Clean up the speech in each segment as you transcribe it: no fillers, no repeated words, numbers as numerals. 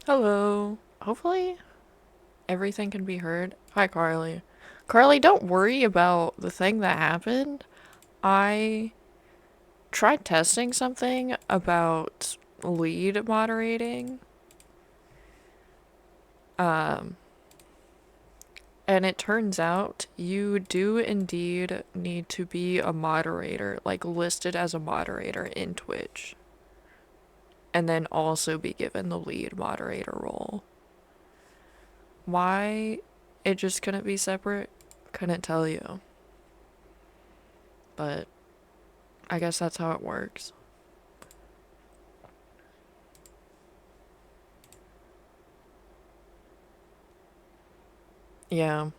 Hello. Hopefully everything can be heard. Hi, Carly. Carly, don't worry about the thing that happened. I tried testing something about lead moderating, um, and it turns out you do indeed need to be a moderator, like listed as a moderator in Twitch, and then also be given the lead moderator role. Why it just couldn't be separate? Couldn't tell you. But I guess that's how it works. Yeah.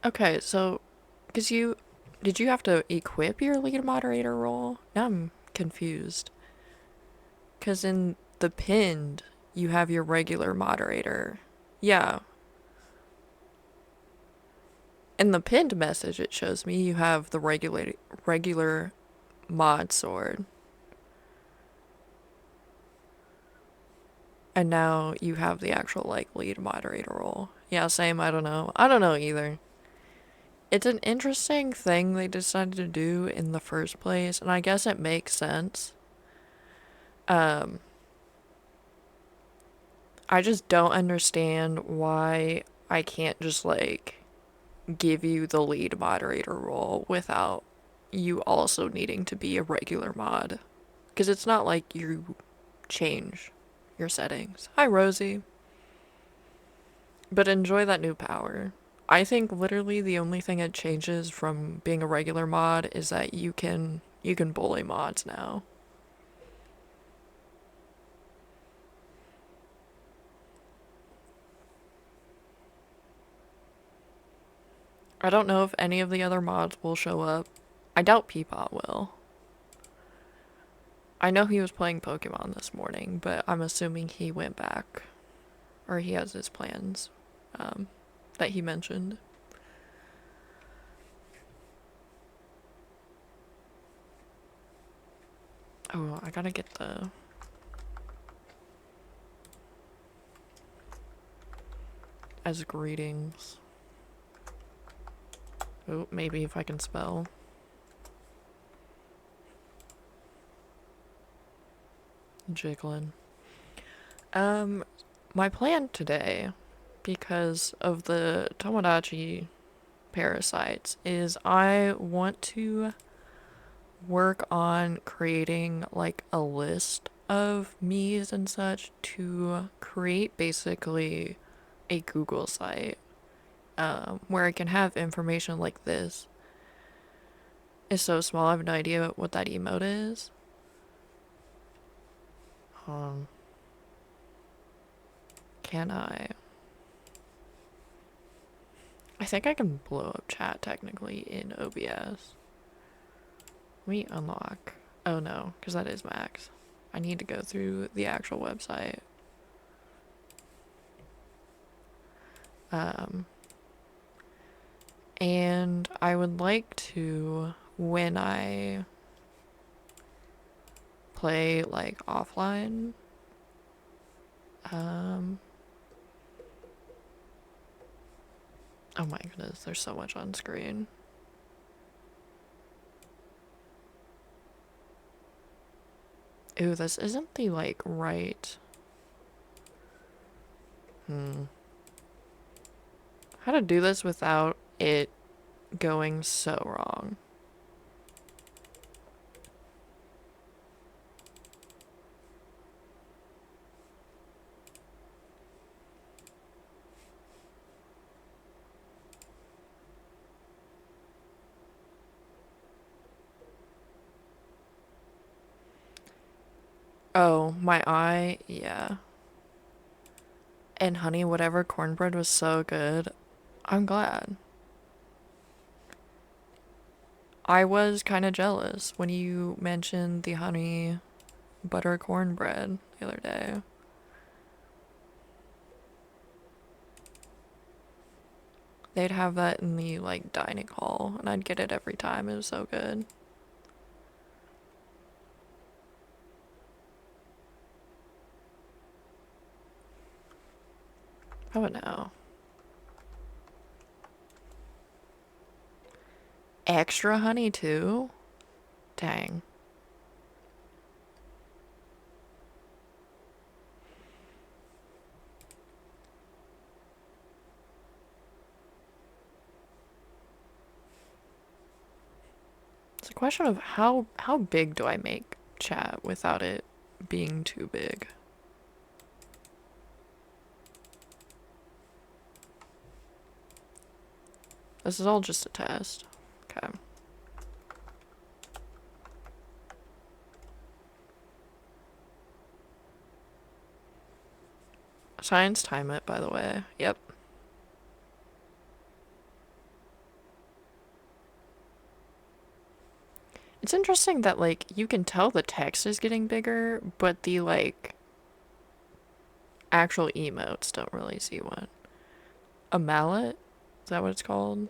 Okay, so, because did you have to equip your lead moderator role? Now I'm confused. Because in the pinned, you have your regular moderator. Yeah. In the pinned message, it shows me you have the regular mod sword. And now you have the actual, like, lead moderator role. Yeah, same, I don't know. I don't know either. It's an interesting thing they decided to do in the first place, and I guess it makes sense. Um, I just don't understand why I can't just like give you the lead moderator role without you also needing to be a regular mod. Because it's not like you change your settings. Hi, Rosie. But enjoy that new power. I think literally the only thing it changes from being a regular mod is that you can bully mods now. I don't know if any of the other mods will show up. I doubt Peapod will. I know he was playing Pokemon this morning, but I'm assuming he went back. Or he has his plans um, that he mentioned. Oh, I gotta get the. As greetings. Oh, maybe if I can spell. Jiggling. Um, my plan today, because of the Tomodachi parasites, is I want to work on creating like a list of me's and such to create basically a Google site where I can have information like this. It's so small, I have no idea what that emote is. Um, can I? I think I can blow up chat technically in OBS. Let me unlock. Oh no, because that is max. I need to go through the actual website. Um, and I would like to, when I play like offline, um, oh my goodness, there's so much on screen. Ooh, this isn't the like right. How to do this without it going so wrong. Oh, my eye, yeah. And honey, whatever cornbread was so good. I'm glad. I was kind of jealous when you mentioned the honey butter cornbread the other day. They'd have that in the like dining hall, and I'd get it every time. It was so good. I would know. Extra honey too? Dang. It's a question of how big do I make chat without it being too big? This is all just a test. Okay. Science time it, by the way. Yep. It's interesting that, like, you can tell the text is getting bigger, but the, like, actual emotes don't really see one. A mallet? Is that what it's called?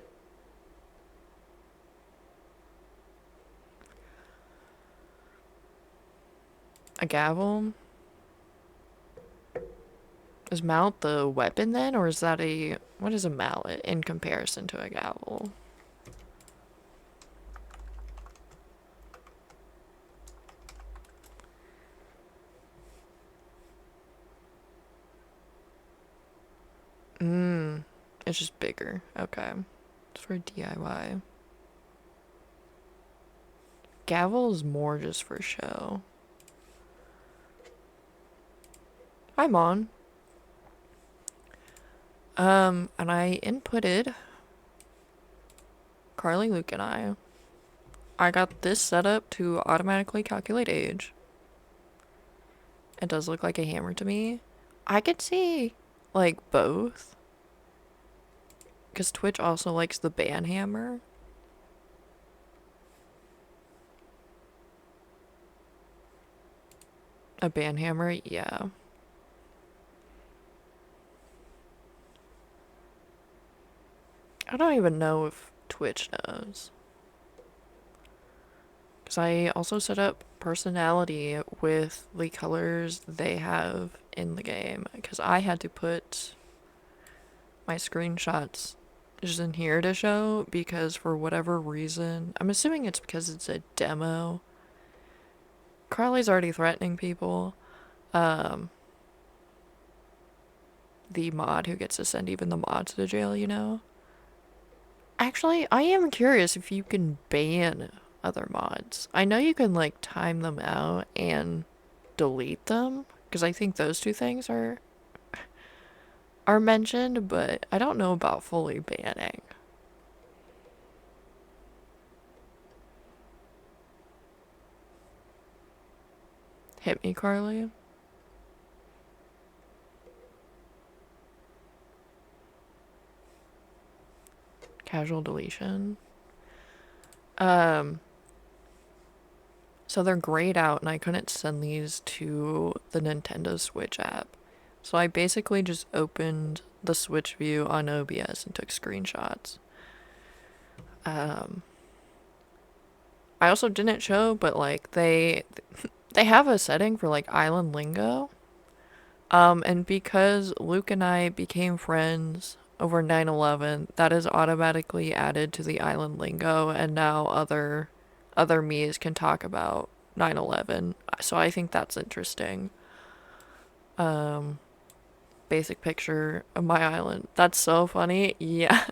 A gavel? Is mallet the weapon then, or is that a... What is a mallet in comparison to a gavel? Mmm. It's just bigger. Okay. It's for DIY. Gavel is more just for show. I'm on. And I inputted Carly, Luke, and I. I got this set up to automatically calculate age. It does look like a hammer to me. I could see, like, both. Because Twitch also likes the ban hammer. A ban hammer, yeah. I don't even know if Twitch knows. Because I also set up personality with the colors they have in the game. Because I had to put my screenshots just in here to show. Because for whatever reason, I'm assuming it's because it's a demo. Carly's already threatening people. The mod who gets to send even the mods to jail, you know? Actually, I am curious if you can ban other mods. I know you can, like, time them out and delete them, because I think those two things are mentioned, but I don't know about fully banning. Hit me, Carly. Casual deletion. Um, so they're grayed out, and I couldn't send these to the Nintendo Switch app. So I basically just opened the Switch view on OBS and took screenshots. Um, I also didn't show, but like they have a setting for like island lingo. And because Luke and I became friends over 9/11, that is automatically added to the island lingo, and now other me's can talk about 9/11. So I think that's interesting. Um, Basic picture of my island. That's so funny. Yeah.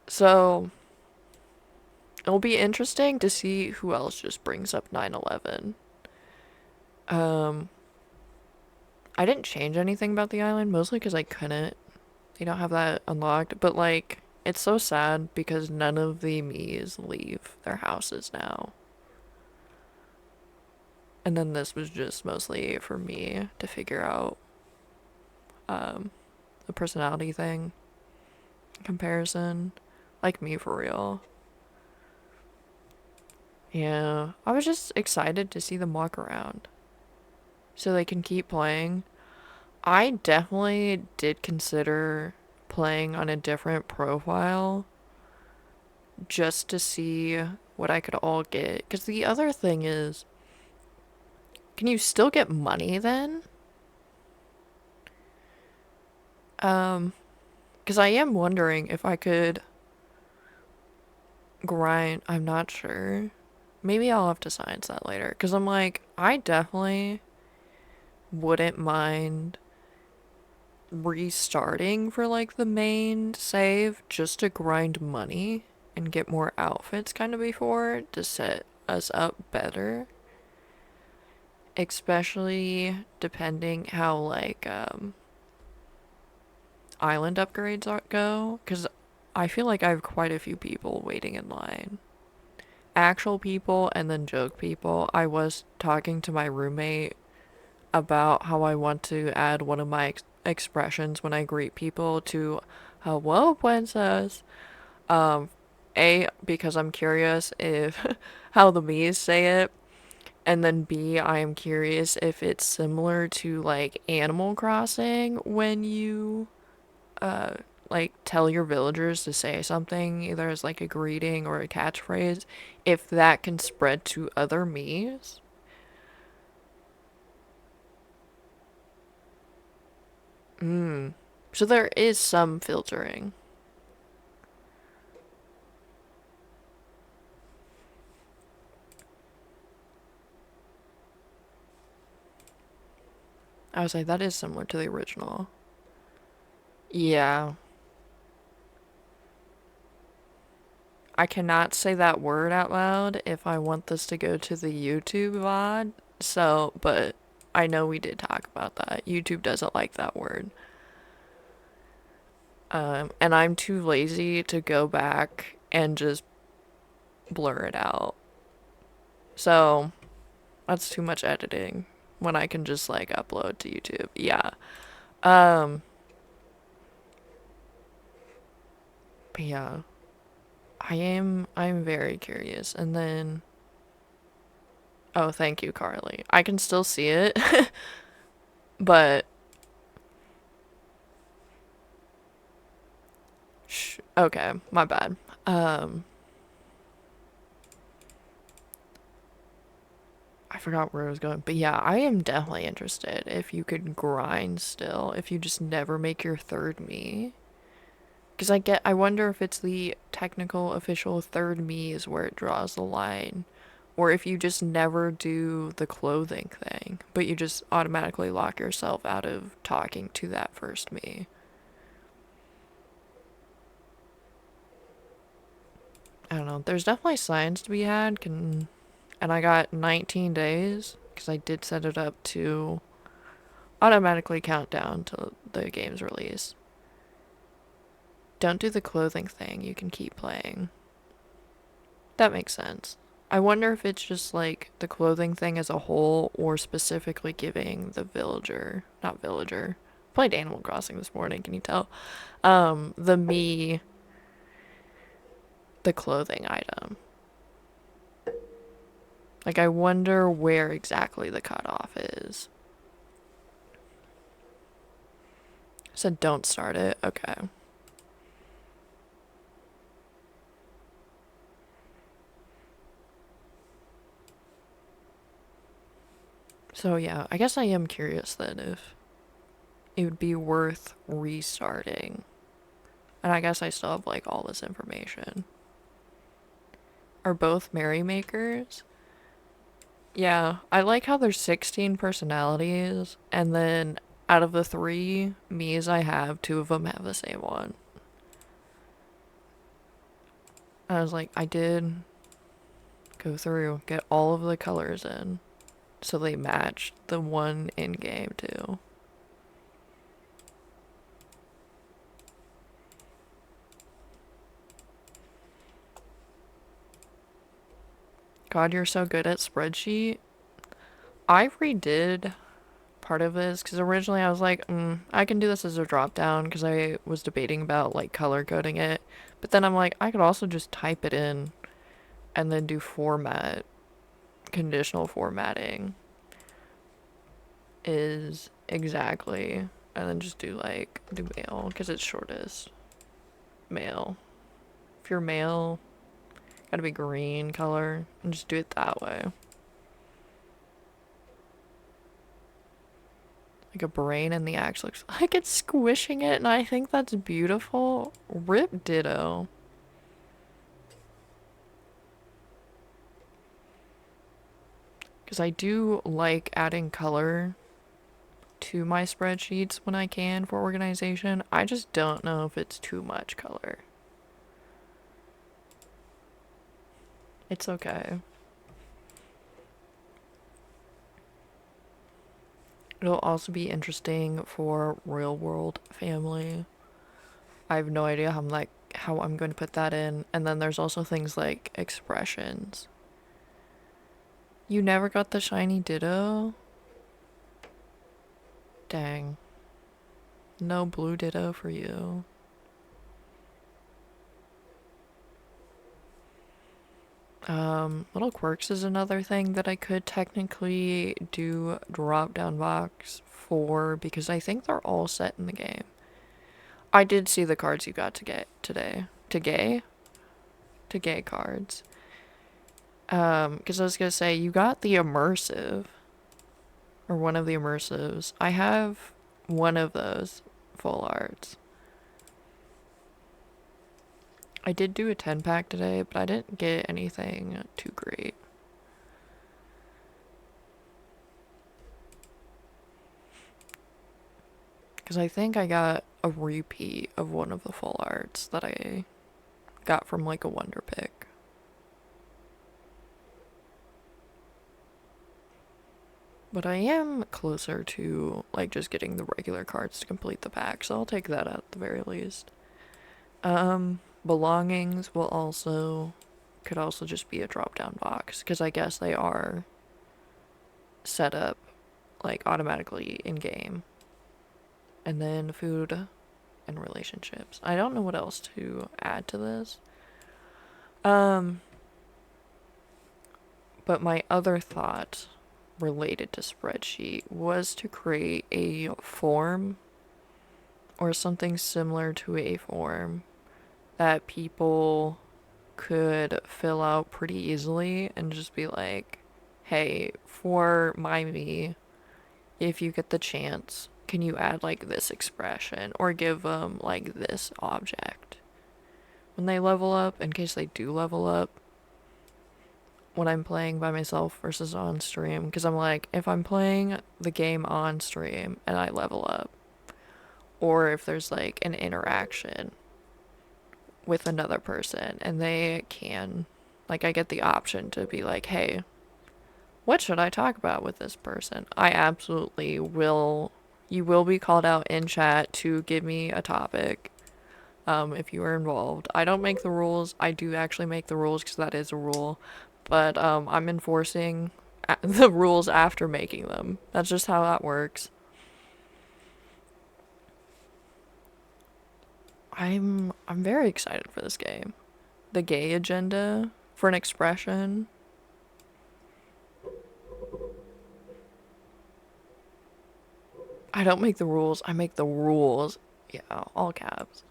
So it'll be interesting to see who else just brings up 9/11. Um, I didn't change anything about the island, mostly because I couldn't. They don't have that unlocked. But, like, it's so sad because none of the Miis leave their houses now. And then this was just mostly for me to figure out the personality thing comparison. Like me for real. Yeah, I was just excited to see them walk around so they can keep playing. I definitely did consider playing on a different profile just to see what I could all get. Because the other thing is, can you still get money then? Um, because I am wondering if I could grind. I'm not sure. Maybe I'll have to science that later. Because I'm like, I definitely wouldn't mind restarting for like the main save just to grind money and get more outfits kind of before to set us up better. Especially depending how like island upgrades go, because I feel like I have quite a few people waiting in line. Actual people and then joke people. I was talking to my roommate about how I want to add one of my expressions when I greet people to "Hello, princess." Um, because I'm curious if how the Mies say it, and then B, I am curious if it's similar to like Animal Crossing when you uh like tell your villagers to say something either as like a greeting or a catchphrase, if that can spread to other Mies. Mm. So there is some filtering. I would say that is similar to the original. Yeah. I cannot say that word out loud if I want this to go to the YouTube VOD. So, but I know we did talk about that. YouTube doesn't like that word. And I'm too lazy to go back and just blur it out. So, that's too much editing when I can just like upload to YouTube. Yeah. Um, but yeah. I'm very curious. And then oh, thank you, Carly. I can still see it, but okay, my bad. Um, I forgot where I was going, but yeah, I am definitely interested if you could grind still, if you just never make your third me. Because I wonder if it's the technical official third me is where it draws the line, or if you just never do the clothing thing, but you just automatically lock yourself out of talking to that first me. I don't know. There's definitely science to be had, and I got 19 days because I did set it up to automatically count down to the game's release. Don't do the clothing thing. You can keep playing. That makes sense. I wonder if it's just like the clothing thing as a whole or specifically giving the villager, not villager. Played Animal Crossing this morning, can you tell? The me the clothing item. Like I wonder where exactly the cutoff is. Said don't start it. Okay. So yeah, I guess I am curious then if it would be worth restarting. And I guess I still have like all this information. Are both merrymakers? Yeah, I like how there's 16 personalities, and then out of the three me's I have, two of them have the same one. And I was like, I did go through, get all of the colors in, so they match the one in game too. God, you're so good at spreadsheet. I redid part of this because originally I was like, I can do this as a drop down because I was debating about like color coding it. But then I'm like, I could also just type it in and then do format, conditional formatting is exactly, and then just do like, do male because it's shortest. Male. If you're male, gotta be green color and just do it that way. like a brain, and the axe looks like it's squishing it, and I think that's beautiful. Rip ditto. Because I do like adding color to my spreadsheets when I can for organization. I just don't know if it's too much color. It's okay. It'll also be interesting for real world family. I have no idea how I'm going to put that in. And then there's also things like expressions. You never got the shiny ditto? Dang. No blue ditto for you. Little quirks is another thing that I could technically do drop down box for because I think they're all set in the game. I did see the cards you got to get today. To gay? To gay cards. Because I was gonna say, you got the immersive. Or one of the immersives. I have one of those full arts. I did do a 10-pack today, but I didn't get anything too great. Because I think I got a repeat of one of the full arts that I got from like a Wonder Pick. But I am closer to like just getting the regular cards to complete the pack, so I'll take that at the very least. Belongings could also just be a drop down box because I guess they are set up like automatically in game. And then food and relationships. I don't know what else to add to this. But my other thought related to spreadsheet was to create a form or something similar to a form that people could fill out pretty easily and just be like, hey, for my me, if you get the chance, can you add like this expression or give them like this object when they level up in case they do level up when I'm playing by myself versus on stream? Because I'm like, if I'm playing the game on stream and I level up, or if there's like an interaction with another person and they can, like, I get the option to be like, hey, what should I talk about with this person? I absolutely will. You will be called out in chat to give me a topic if you are involved. I don't make the rules. I do actually make the rules because that is a rule. But I'm enforcing the rules after making them. That's just how that works. I'm very excited for this game. The gay agenda for an expression. I don't make the rules. I make the rules. Yeah, all caps.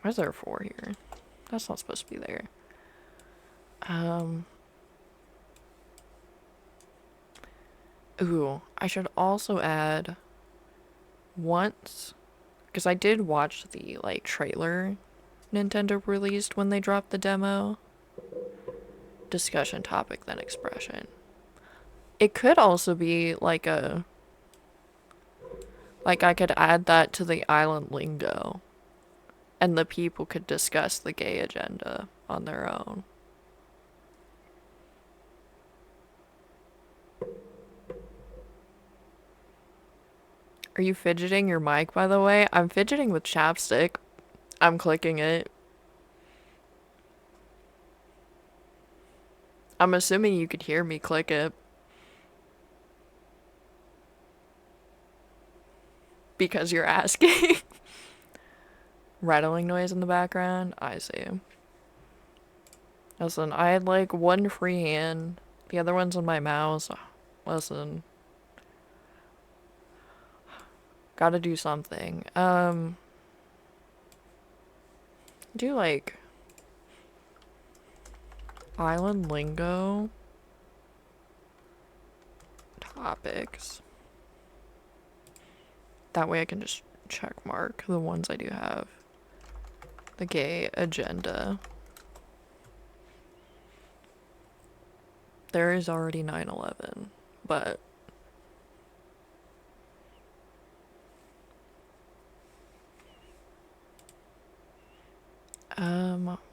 Why is there a 4 here? That's not supposed to be there. Ooh, I should also add once, because I did watch the like trailer Nintendo released when they dropped the demo. Discussion topic, then expression. It could also be like I could add that to the island lingo, and the people could discuss the gay agenda on their own. Are you fidgeting your mic, by the way? I'm fidgeting with chapstick. I'm clicking it. I'm assuming you could hear me click it. Because you're asking. Rattling noise in the background? I see. Listen, I had like one free hand. The other one's on my mouse. Listen. Gotta do something. Do like Island lingo topics. That way I can just check mark the ones I do have. The gay agenda. There is already 9/11, but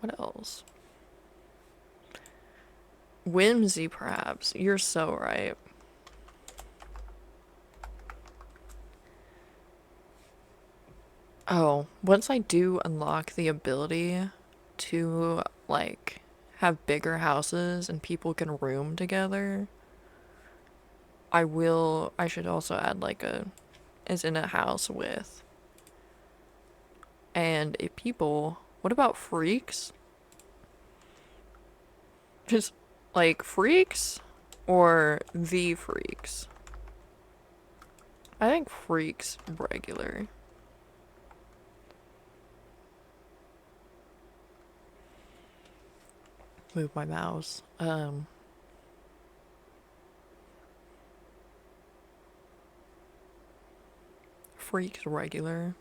what else? Whimsy, perhaps. You're so right. Oh, once I do unlock the ability to, like, have bigger houses and people can room together, I should also add, like, is in a house with. And if people, what about freaks? Just, like, freaks? Or the freaks? I think freaks regular. Move my mouse. Freaks regular.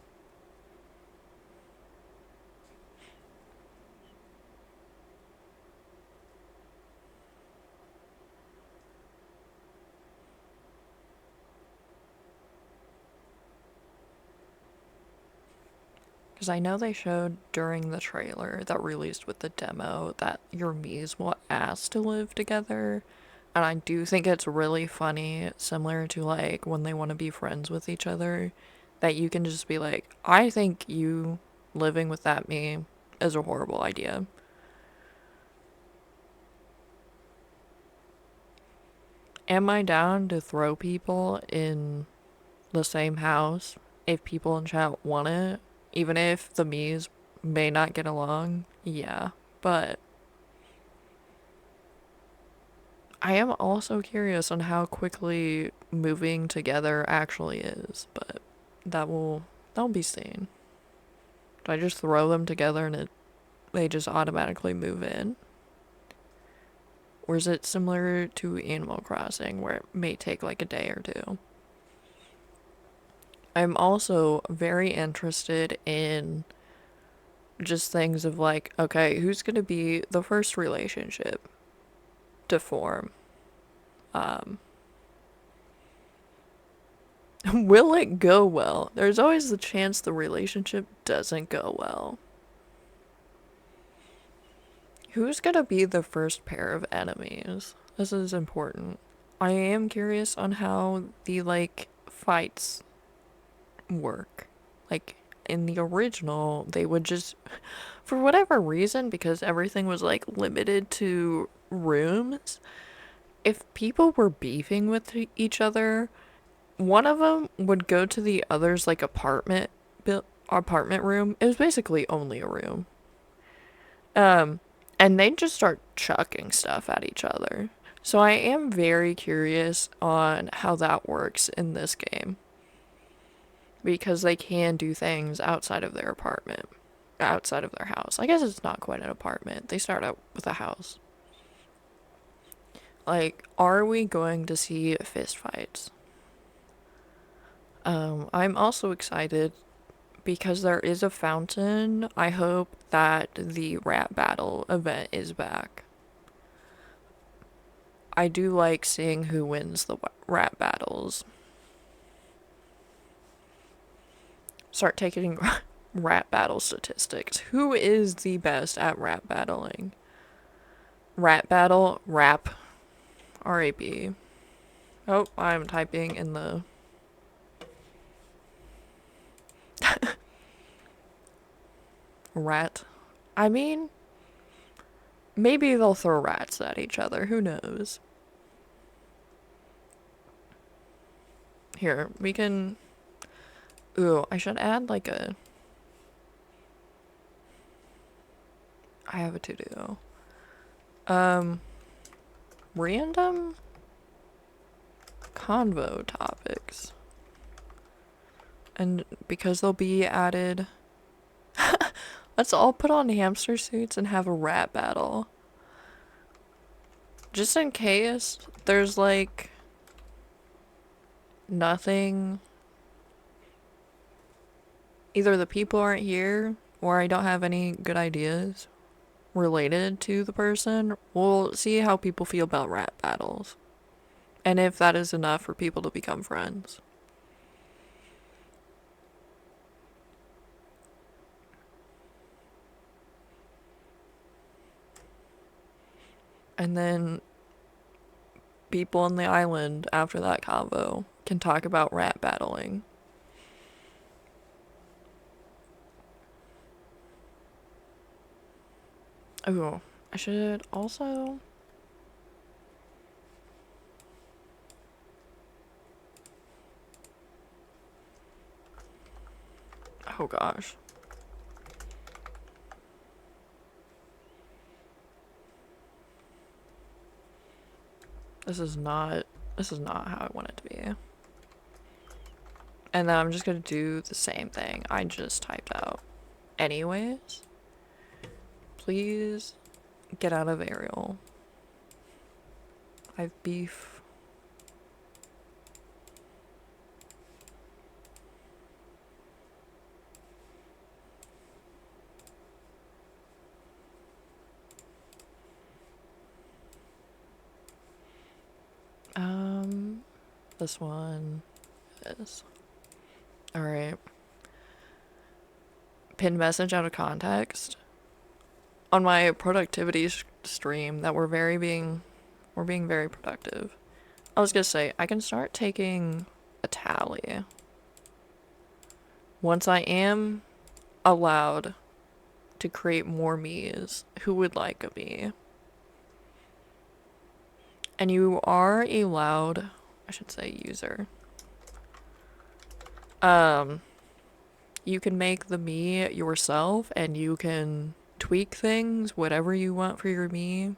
Because I know they showed during the trailer that released with the demo that your Mii's will ask to live together. And I do think it's really funny, similar to like when they want to be friends with each other, that you can just be like, I think you living with that Mii is a horrible idea. Am I down to throw people in the same house if people in chat want it? Even if the Mii's may not get along? Yeah. But I am also curious on how quickly moving together actually is, but that'll be seen. Do I just throw them together and they just automatically move in? Or is it similar to Animal Crossing where it may take like a day or two? I'm also very interested in just things of like, okay, who's gonna be the first relationship to form? Um, will it go well? There's always the chance the relationship doesn't go well. Who's gonna be the first pair of enemies? This is important. I am curious on how the like fights work. Like in the original, they would just for whatever reason because everything was like limited to rooms, if people were beefing with each other, one of them would go to the other's like apartment room. It was basically only a room. Um, and they'd just start chucking stuff at each other. So I am very curious on how that works in this game because they can do things outside of their apartment, outside of their house. I guess it's not quite an apartment. They start out with a house. Like, are we going to see fist fights? I'm also excited because there is a fountain. I hope that the rap battle event is back. I do like seeing who wins the rap battles. Start taking rap battle statistics. Who is the best at rap battling? Rap battle, rap, RAP. Oh, I'm typing in the rat. I mean, maybe they'll throw rats at each other. Who knows? Here, we can. Ooh, I should add like a. I have a to do. Random convo topics. And because they'll be added. Let's all put on hamster suits and have a rat battle. just in case there's like nothing, either the people aren't here or I don't have any good ideas related to the person, we'll see how people feel about rap battles. And if that is enough for people to become friends. And then people on the island after that convo can talk about rap battling. Oh, I should also. Oh gosh. This is not. This is not how I want it to be. And then I'm just gonna do the same thing I just typed out. Anyways, please get out of Ariel. I have beef. This one is. Alright. Pinned message out of context. On my productivity stream that we're being very productive. I was gonna say, I can start taking a tally. Once I am allowed to create more me's who would like a me. And you are allowed, I should say user. You can make the me yourself and you can tweak things, whatever you want for your me.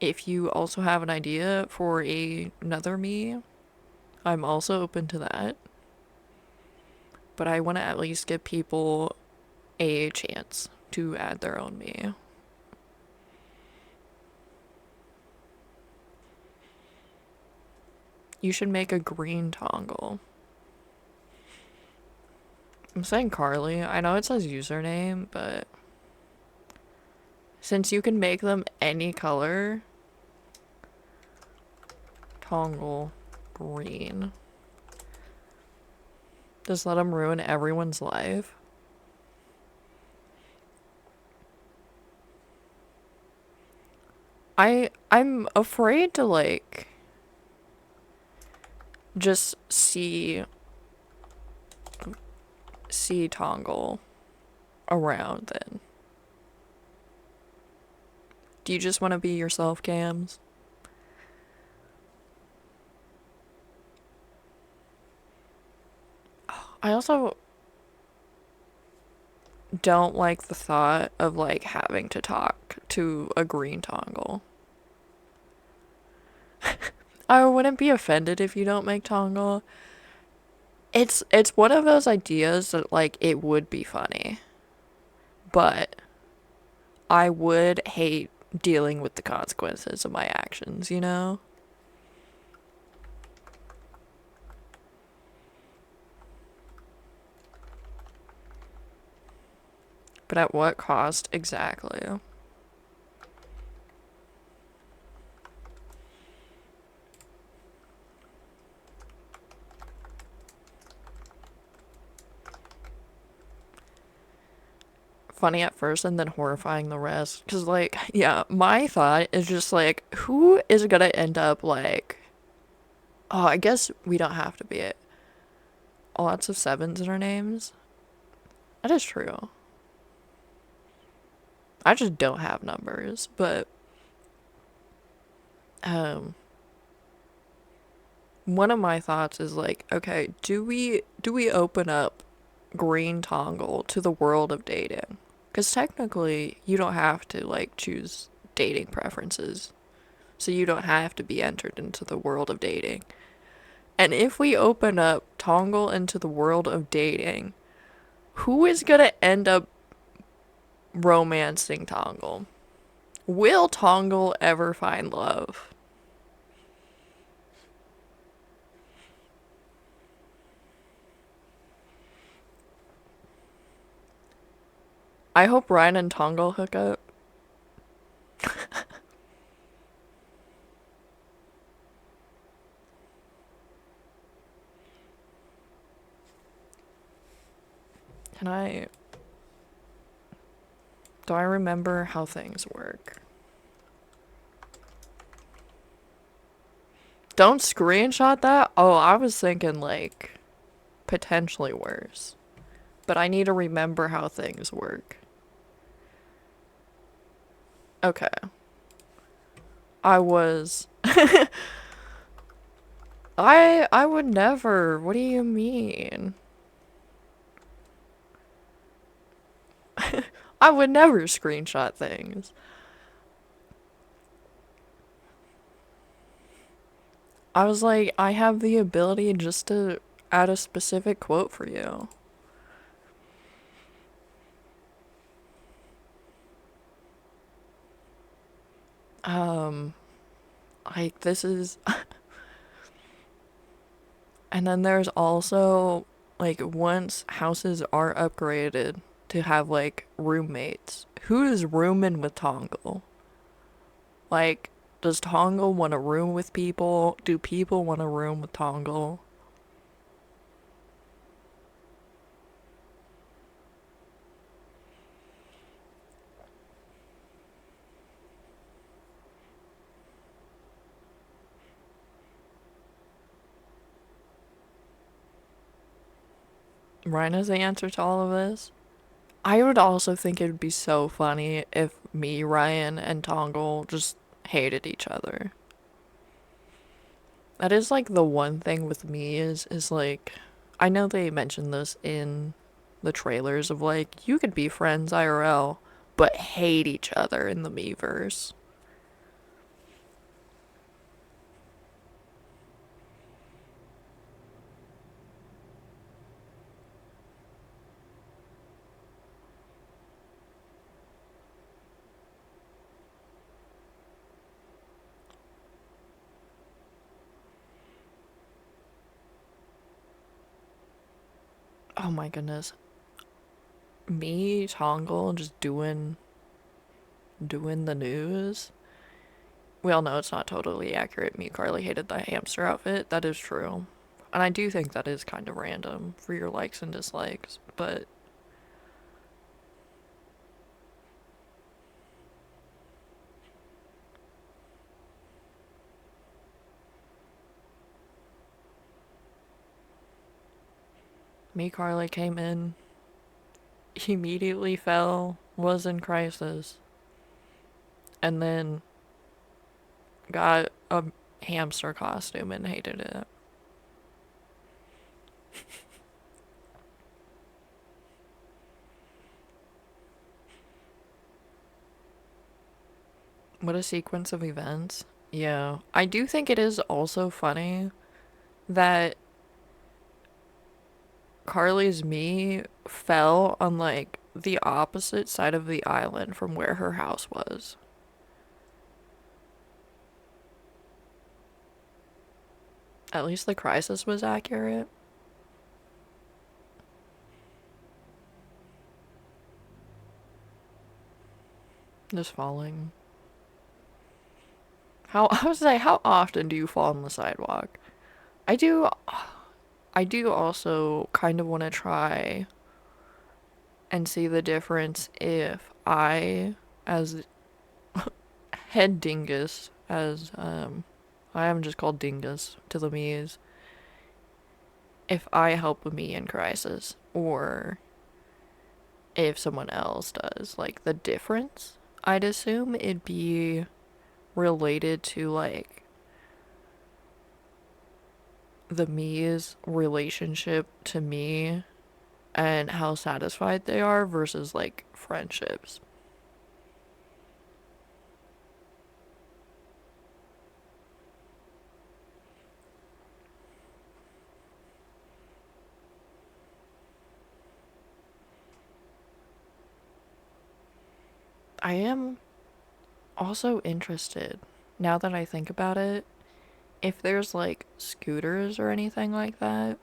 If you also have an idea for another me, I'm also open to that. But I want to at least give people a chance to add their own me. You should make a green toggle. I'm saying Carly. I know it says username, but since you can make them any color, toggle green. Just let them ruin everyone's life. I'm afraid to like just see Tongle around then. Do you just want to be yourself, Cams? I also don't like the thought of like having to talk to a green Tongle. I wouldn't be offended if you don't make Tongle. It's one of those ideas that like it would be funny. But I would hate dealing with the consequences of my actions, you know? But at what cost exactly? Funny at first and then horrifying the rest. Because, like, yeah, my thought is just like, who is gonna end up like. Oh, I guess we don't have to be it. Lots of sevens in our names. That is true. I just don't have numbers, but one of my thoughts is like, okay, do we open up green Tongle to the world of dating? Because technically, you don't have to like choose dating preferences, so you don't have to be entered into the world of dating. And if we open up Tongle into the world of dating, who is gonna end up romancing Tongle? Will Tongle ever find love? I hope Ryan and Tongle hook up. Can I. Do I remember how things work? Don't screenshot that? Oh, I was thinking like potentially worse. But I need to remember how things work. Okay. I was. I would never. What do you mean? I would never screenshot things. I was like, I have the ability just to add a specific quote for you. Um, like this is and then there's also like once houses are upgraded to have like roommates, who is rooming with Tongle? Like, does Tongle want a room with people? Do people want a room with Tongle? Ryan is the answer to all of this. I would also think it would be so funny if me, Ryan, and Tongle just hated each other. That is like the one thing with me is like I know they mentioned this in the trailers of like you could be friends IRL but hate each other in the Meverse. Oh my goodness. Me, Tongle, just doing the news. We all know it's not totally accurate. Me, Carly hated the hamster outfit. That is true. And I do think that is kind of random for your likes and dislikes. But me, Carly came in, immediately fell, was in crisis, and then got a hamster costume and hated it. What a sequence of events. Yeah. I do think it is also funny that Carly's me fell on like the opposite side of the island from where her house was. At least the crisis was accurate. Just falling. How I was like, how often do you fall on the sidewalk? I do I do also kind of want to try and see the difference if I, as head dingus, as I am just called dingus to the me's, if I help a me in crisis or if someone else does. Like the difference, I'd assume it'd be related to like the me's relationship to me and how satisfied they are versus like friendships. I am also interested, now that I think about it, if there's like scooters or anything like that.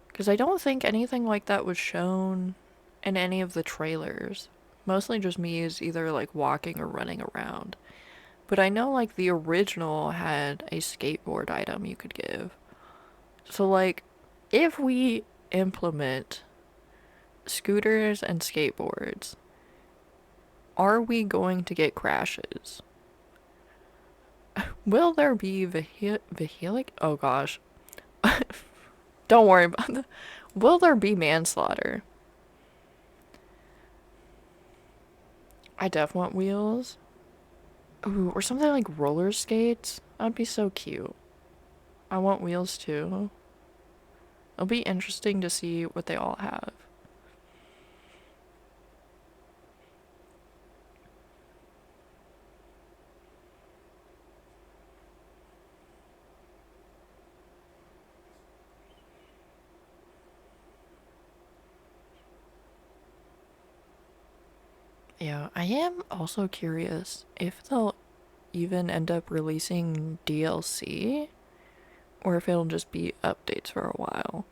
Because I don't think anything like that was shown in any of the trailers. Mostly just me is either like walking or running around. But I know like the original had a skateboard item you could give. So like if we implement scooters and skateboards, are we going to get crashes? Will there be vehicular? Oh gosh. Don't worry about that. Will there be manslaughter? I def want wheels. Ooh, or something like roller skates. That'd be so cute. I want wheels too. It'll be interesting to see what they all have. Yeah, I am also curious if they'll even end up releasing DLC or if it'll just be updates for a while.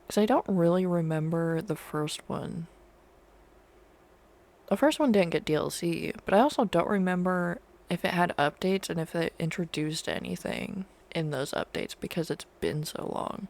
Because I don't really remember the first one. The first one didn't get DLC, but I also don't remember if it had updates and if it introduced anything in those updates because it's been so long.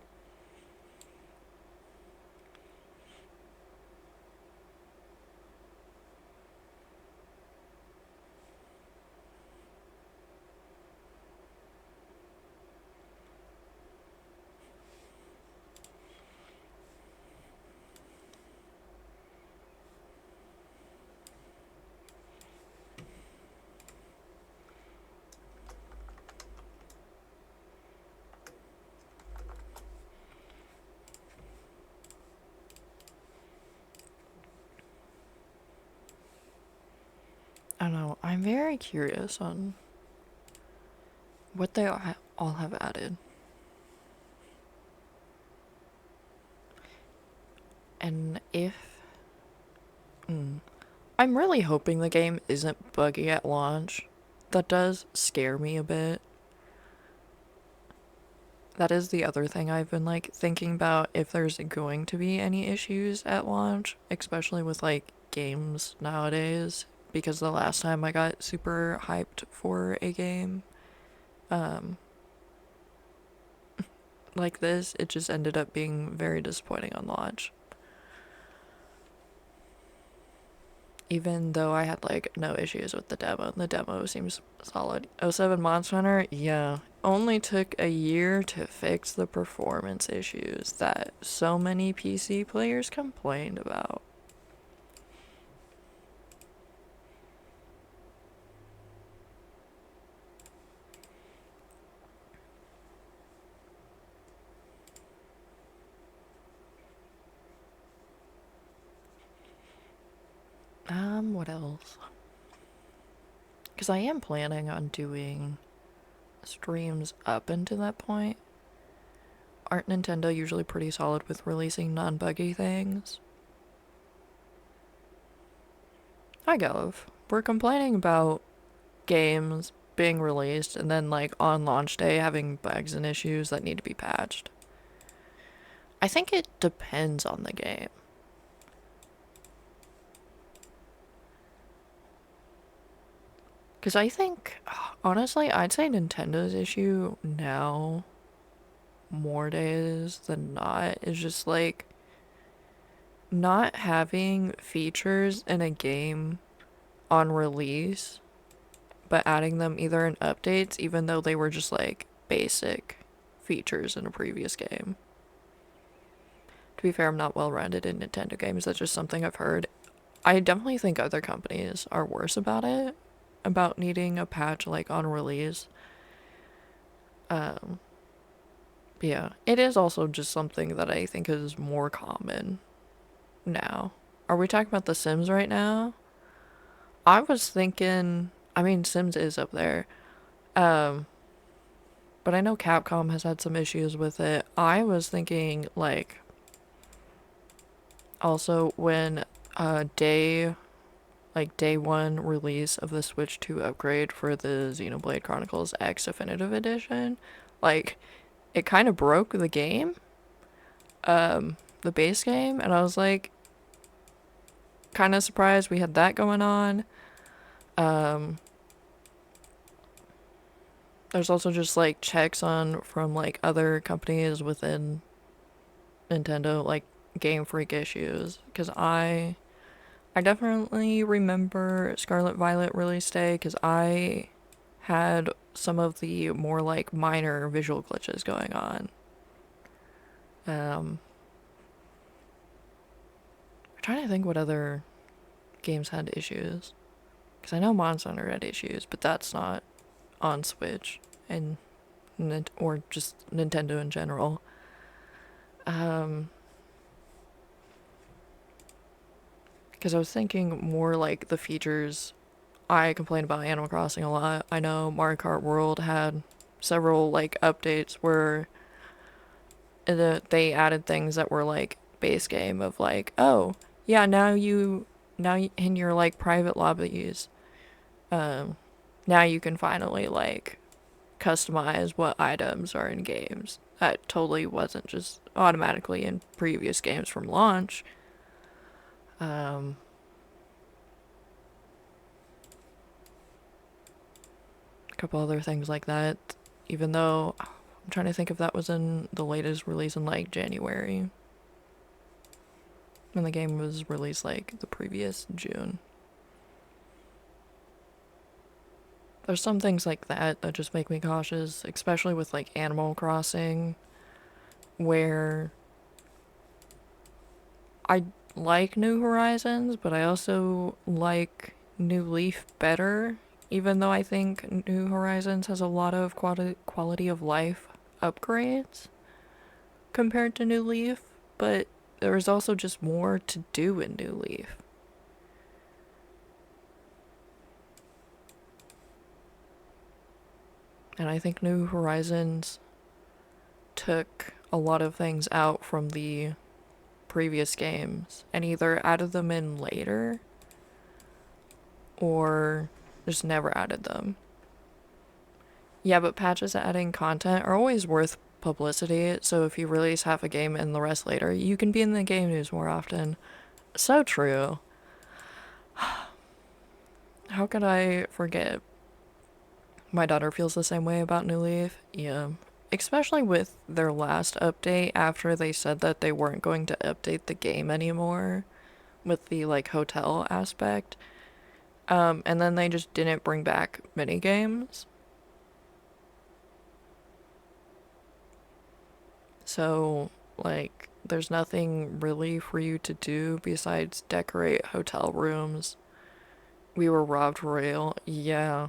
I don't know. I'm very curious on what they all have added. And if. I'm really hoping the game isn't buggy at launch. That does scare me a bit. That is the other thing I've been like thinking about if there's going to be any issues at launch, especially with like games nowadays. Because the last time I got super hyped for a game, um, like this, it just ended up being very disappointing on launch. Even though I had like no issues with the demo seems solid. '07 Monster Hunter, yeah, only took a year to fix the performance issues that so many PC players complained about. What else? Because I am planning on doing streams up until that point. Aren't Nintendo usually pretty solid with releasing non-buggy things? I go. We're complaining about games being released and then like on launch day having bugs and issues that need to be patched. I think it depends on the game. Because I think, honestly, I'd say Nintendo's issue now, more days than not, is just like not having features in a game on release, but adding them either in updates, even though they were just like basic features in a previous game. To be fair, I'm not well rounded in Nintendo games, that's just something I've heard. I definitely think other companies are worse about it, about needing a patch like on release. Um, yeah, it is also just something that I think is more common now. Are we talking about The Sims right now? I was thinking, I mean, Sims is up there. Um, but I know Capcom has had some issues with it. I was thinking, like, also when like day one release of the Switch 2 upgrade for the Xenoblade Chronicles X Definitive Edition, like it kind of broke the game, the base game, and I was like kind of surprised we had that going on. Um, there's also just like checks on from like other companies within Nintendo, like Game Freak issues, because I definitely remember Scarlet Violet release day because I had some of the more like minor visual glitches going on. I'm trying to think what other games had issues. Because I know Monster Hunter had issues, but that's not on Switch and or just Nintendo in general. Um, because I was thinking more like the features. I complained about Animal Crossing a lot. I know Mario Kart World had several like updates where they added things that were like base game of like, oh yeah, now in your like private lobbies, um, now you can finally like customize what items are in games. That totally wasn't just automatically in previous games from launch. Um, a couple other things like that. Even though I'm trying to think if that was in the latest release in like January. And the game was released like the previous June. There's some things like that that just make me cautious, especially with like Animal Crossing, where I like New Horizons, but I also like New Leaf better, even though I think New Horizons has a lot of quality of life upgrades compared to New Leaf, but there is also just more to do in New Leaf. And I think New Horizons took a lot of things out from the previous games and either added them in later or just never added them. Yeah, but patches adding content are always worth publicity, so if you release half a game and the rest later, you can be in the game news more often. So true. How could I forget? My daughter feels the same way about New Leaf. Yeah. Especially with their last update after they said that they weren't going to update the game anymore with the like hotel aspect. And then they just didn't bring back mini games. So like there's nothing really for you to do besides decorate hotel rooms. We were robbed royal. Yeah.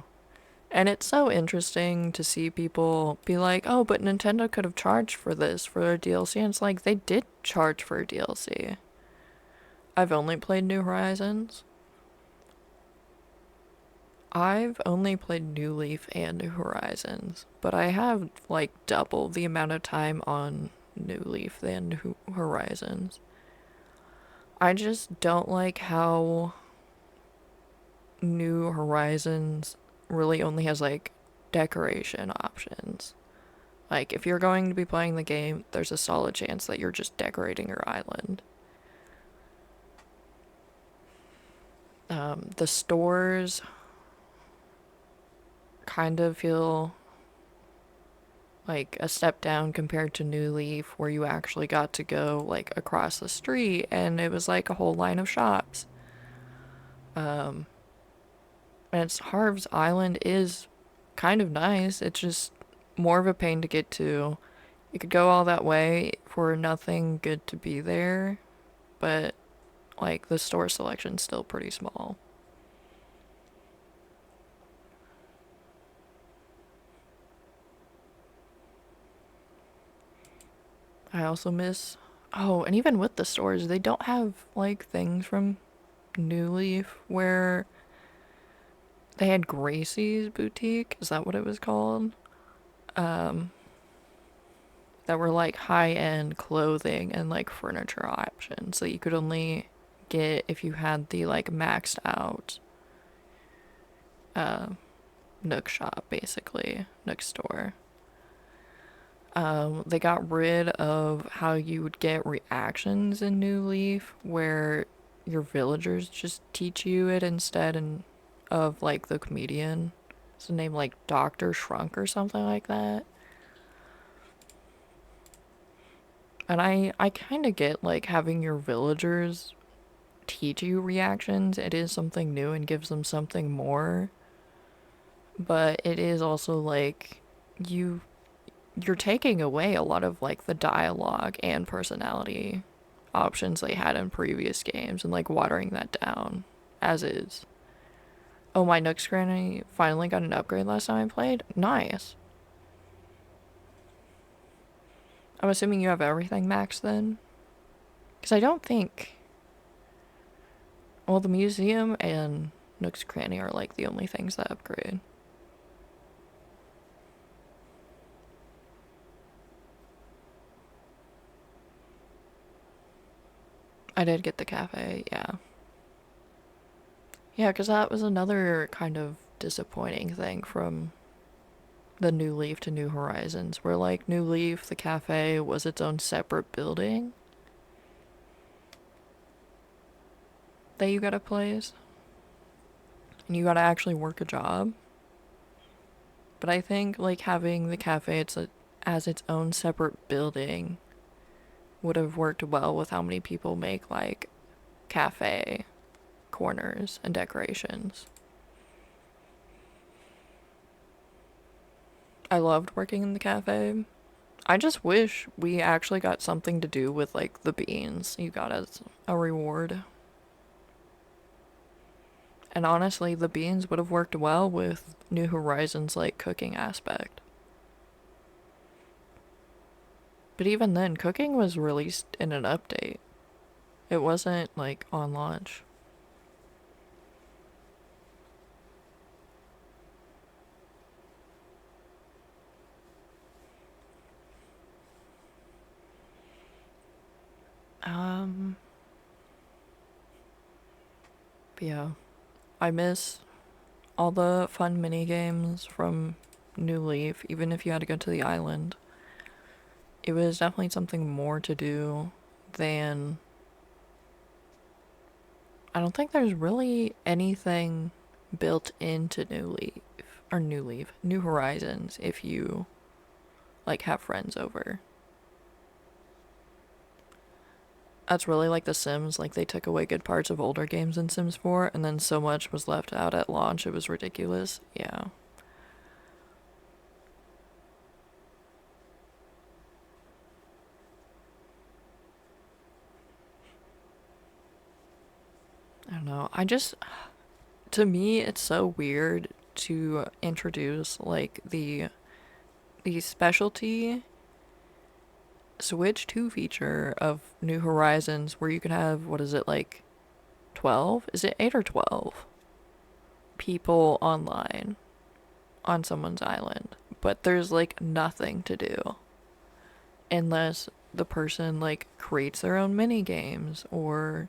And it's so interesting to see people be like, oh, but Nintendo could have charged for this, for their DLC. And it's like, they did charge for DLC. I've only played New Horizons. I've only played New Leaf and New Horizons, but I have like double the amount of time on New Leaf than New Horizons. I just don't like how New Horizons really only has like decoration options. Like, if you're going to be playing the game, there's a solid chance that you're just decorating your island. The stores kind of feel like a step down compared to New Leaf, where you actually got to go like across the street and it was like a whole line of shops. Um, and it's Harv's Island is kind of nice. It's just more of a pain to get to. You could go all that way for nothing good to be there, but like the store selection's still pretty small. I also miss. Oh, and even with the stores, they don't have like things from New Leaf where they had Gracie's boutique. Is that what it was called? Um, that were like high end clothing and like furniture options that you could only get if you had the like maxed out uh, Nook shop, basically, Nook store. They got rid of how you would get reactions in New Leaf, where your villagers just teach you it instead of like the comedian. It's a name like Dr. Shrunk or something like that. And I kind of get like having your villagers teach you reactions. It is something new and gives them something more. But it is also like you you're taking away a lot of like the dialogue and personality options they had in previous games and like watering that down as is. Oh, my Nook's Granny finally got an upgrade last time I played. Nice. I'm assuming you have everything maxed then? Because I don't think. Well, the museum and Nook's Cranny are like the only things that upgrade. I did get the cafe, yeah. Yeah, because that was another kind of disappointing thing from the New Leaf to New Horizons, where like New Leaf, the cafe was its own separate building that you gotta place, and you gotta actually work a job. But I think like having the cafe as its own separate building would have worked well with how many people make like cafe corners and decorations. I loved working in the cafe. I just wish we actually got something to do with like the beans you got as a reward. And honestly, the beans would have worked well with New Horizons like cooking aspect. But even then, cooking was released in an update. It wasn't like on launch. Um, but yeah, I miss all the fun mini games from New Leaf, even if you had to go to the island. It was definitely something more to do than. I don't think there's really anything built into New Horizons if you like have friends over. That's really like The Sims, like they took away good parts of older games in Sims 4 and then so much was left out at launch it was ridiculous. Yeah. I don't know. To me it's so weird to introduce like the specialty Switch 2 feature of New Horizons where you can have, what is it, like 12? Is it 8 or 12 people online on someone's island? But there's like nothing to do unless the person like creates their own mini games or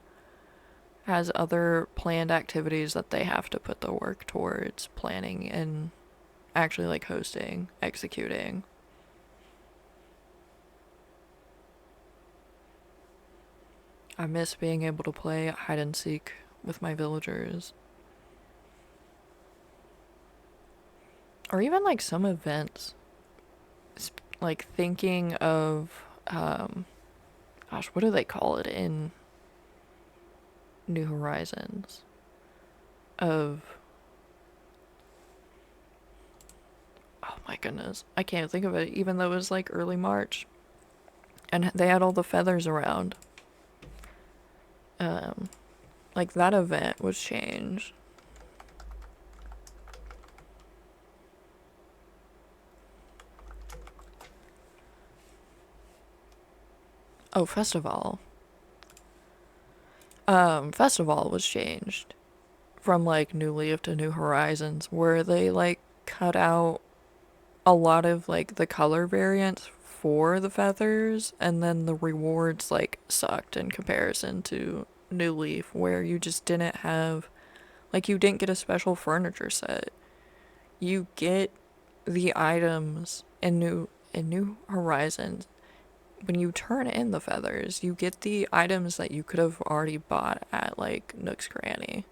has other planned activities that they have to put the work towards planning and actually like hosting, executing. I miss being able to play hide and seek with my villagers. Or even like some events. Like thinking of, gosh, what do they call it in New Horizons? Of, oh my goodness, I can't think of it, even though it was like early March. And they had all the feathers around. Um, like that event was changed. Oh, Festival. Festival was changed from like New Leaf to New Horizons, where they like cut out a lot of like the color variants for the feathers, and then the rewards like sucked in comparison to New Leaf where you just didn't have, like, you didn't get a special furniture set. You get the items in New Horizons. When you turn in the feathers, you get the items that you could have already bought at like Nook's Cranny.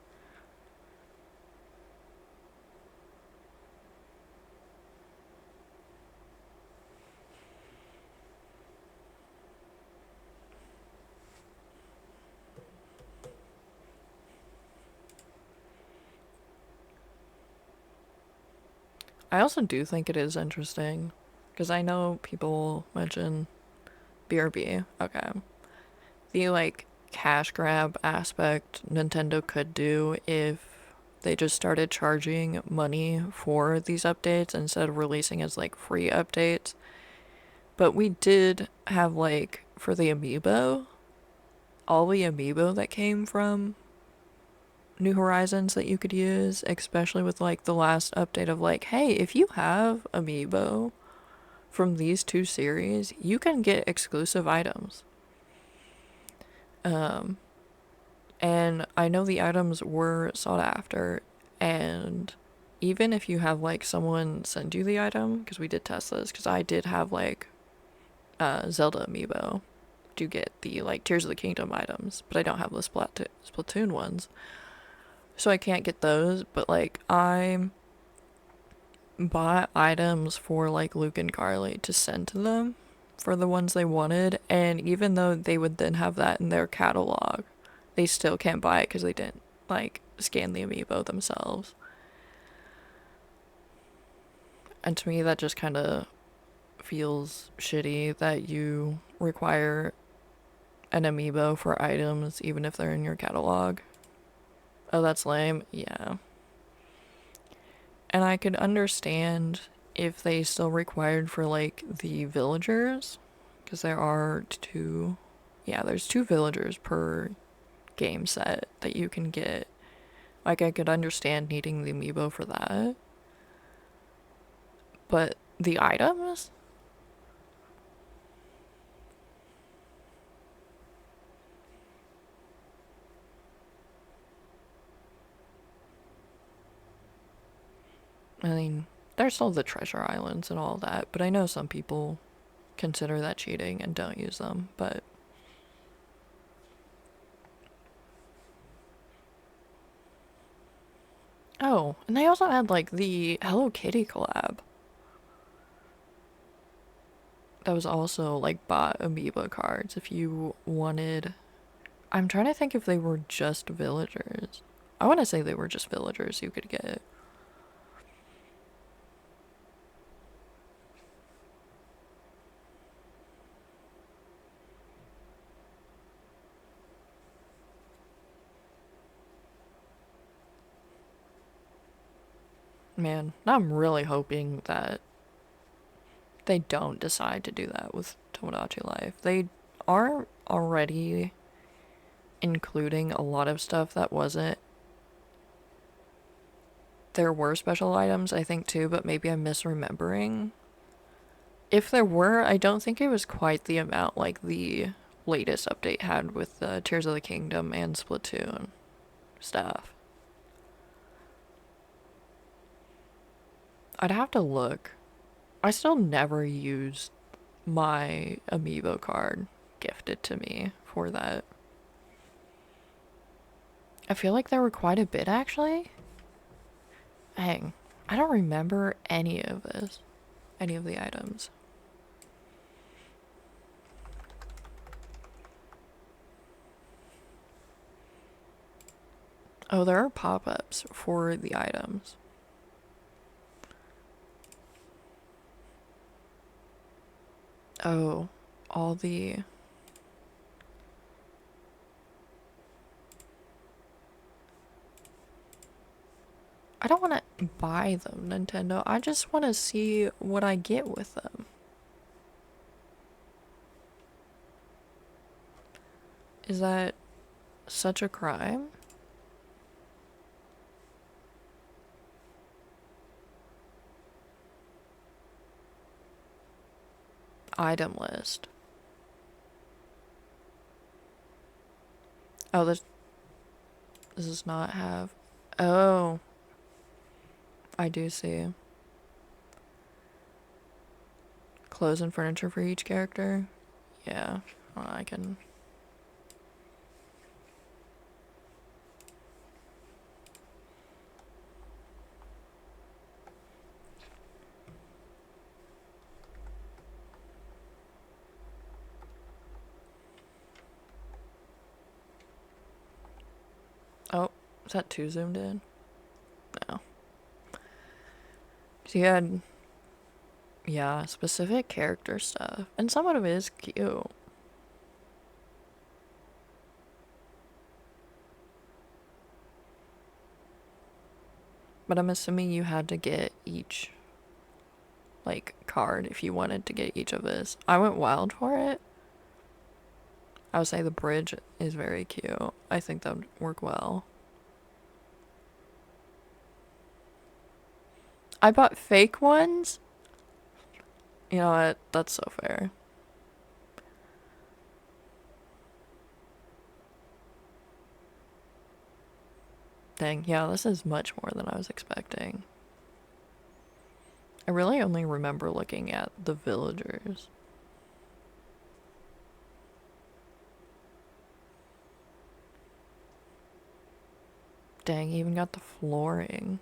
I also do think it is interesting because I know people mention BRB. Okay. The like cash grab aspect Nintendo could do if they just started charging money for these updates instead of releasing as like free updates. But we did have like for the amiibo, all the amiibo that came from New Horizons that you could use, especially with like the last update of like, hey, if you have amiibo from these two series, you can get exclusive items. Um, and I know the items were sought after, and even if you have like someone send you the item, because we did test this, because I did have like Zelda amiibo to get the like Tears of the Kingdom items, but I don't have the Splatoon ones, so I can't get those. But like I bought items for like Luke and Carly to send to them for the ones they wanted, and even though they would then have that in their catalog, they still can't buy it because they didn't like scan the amiibo themselves. And to me, that just kind of feels shitty that you require an amiibo for items even if they're in your catalog. Oh, that's lame. Yeah. And I could understand if they still required for like the villagers, because there are two. Yeah, there's two villagers per game set that you can get. Like, I could understand needing the amiibo for that. But the items? I mean, there's still the treasure islands and all that, but I know some people consider that cheating and don't use them, but oh, and they also had like the Hello Kitty collab. That was also like bought amiibo cards if you wanted. I'm trying to think if they were just villagers. I want to say they were just villagers you could get. Man, I'm really hoping that they don't decide to do that with Tomodachi Life. They are already including a lot of stuff that wasn't. There were special items, I think, too, but maybe I'm misremembering. If there were, I don't think it was quite the amount like the latest update had with the Tears of the Kingdom and Splatoon stuff. I'd have to look. I still never used my amiibo card gifted to me for that. I feel like there were quite a bit actually. Dang, I don't remember any of this, any of the items. Oh, there are pop-ups for the items. Oh, all the. I don't want to buy them, Nintendo. I just want to see what I get with them. Is that such a crime? Item list. Oh, does not have... Oh, I do see. Clothes and furniture for each character. Yeah, well, I can... Oh, is that too zoomed in? No. So you had, yeah, specific character stuff. And some of it is cute. But I'm assuming you had to get each, like, card if you wanted to get each of this. I went wild for it. I would say the bridge is very cute. I think that would work well. I bought fake ones. You know what? That's so fair. Dang, yeah, this is much more than I was expecting. I really only remember looking at the villagers. Dang, even got the flooring.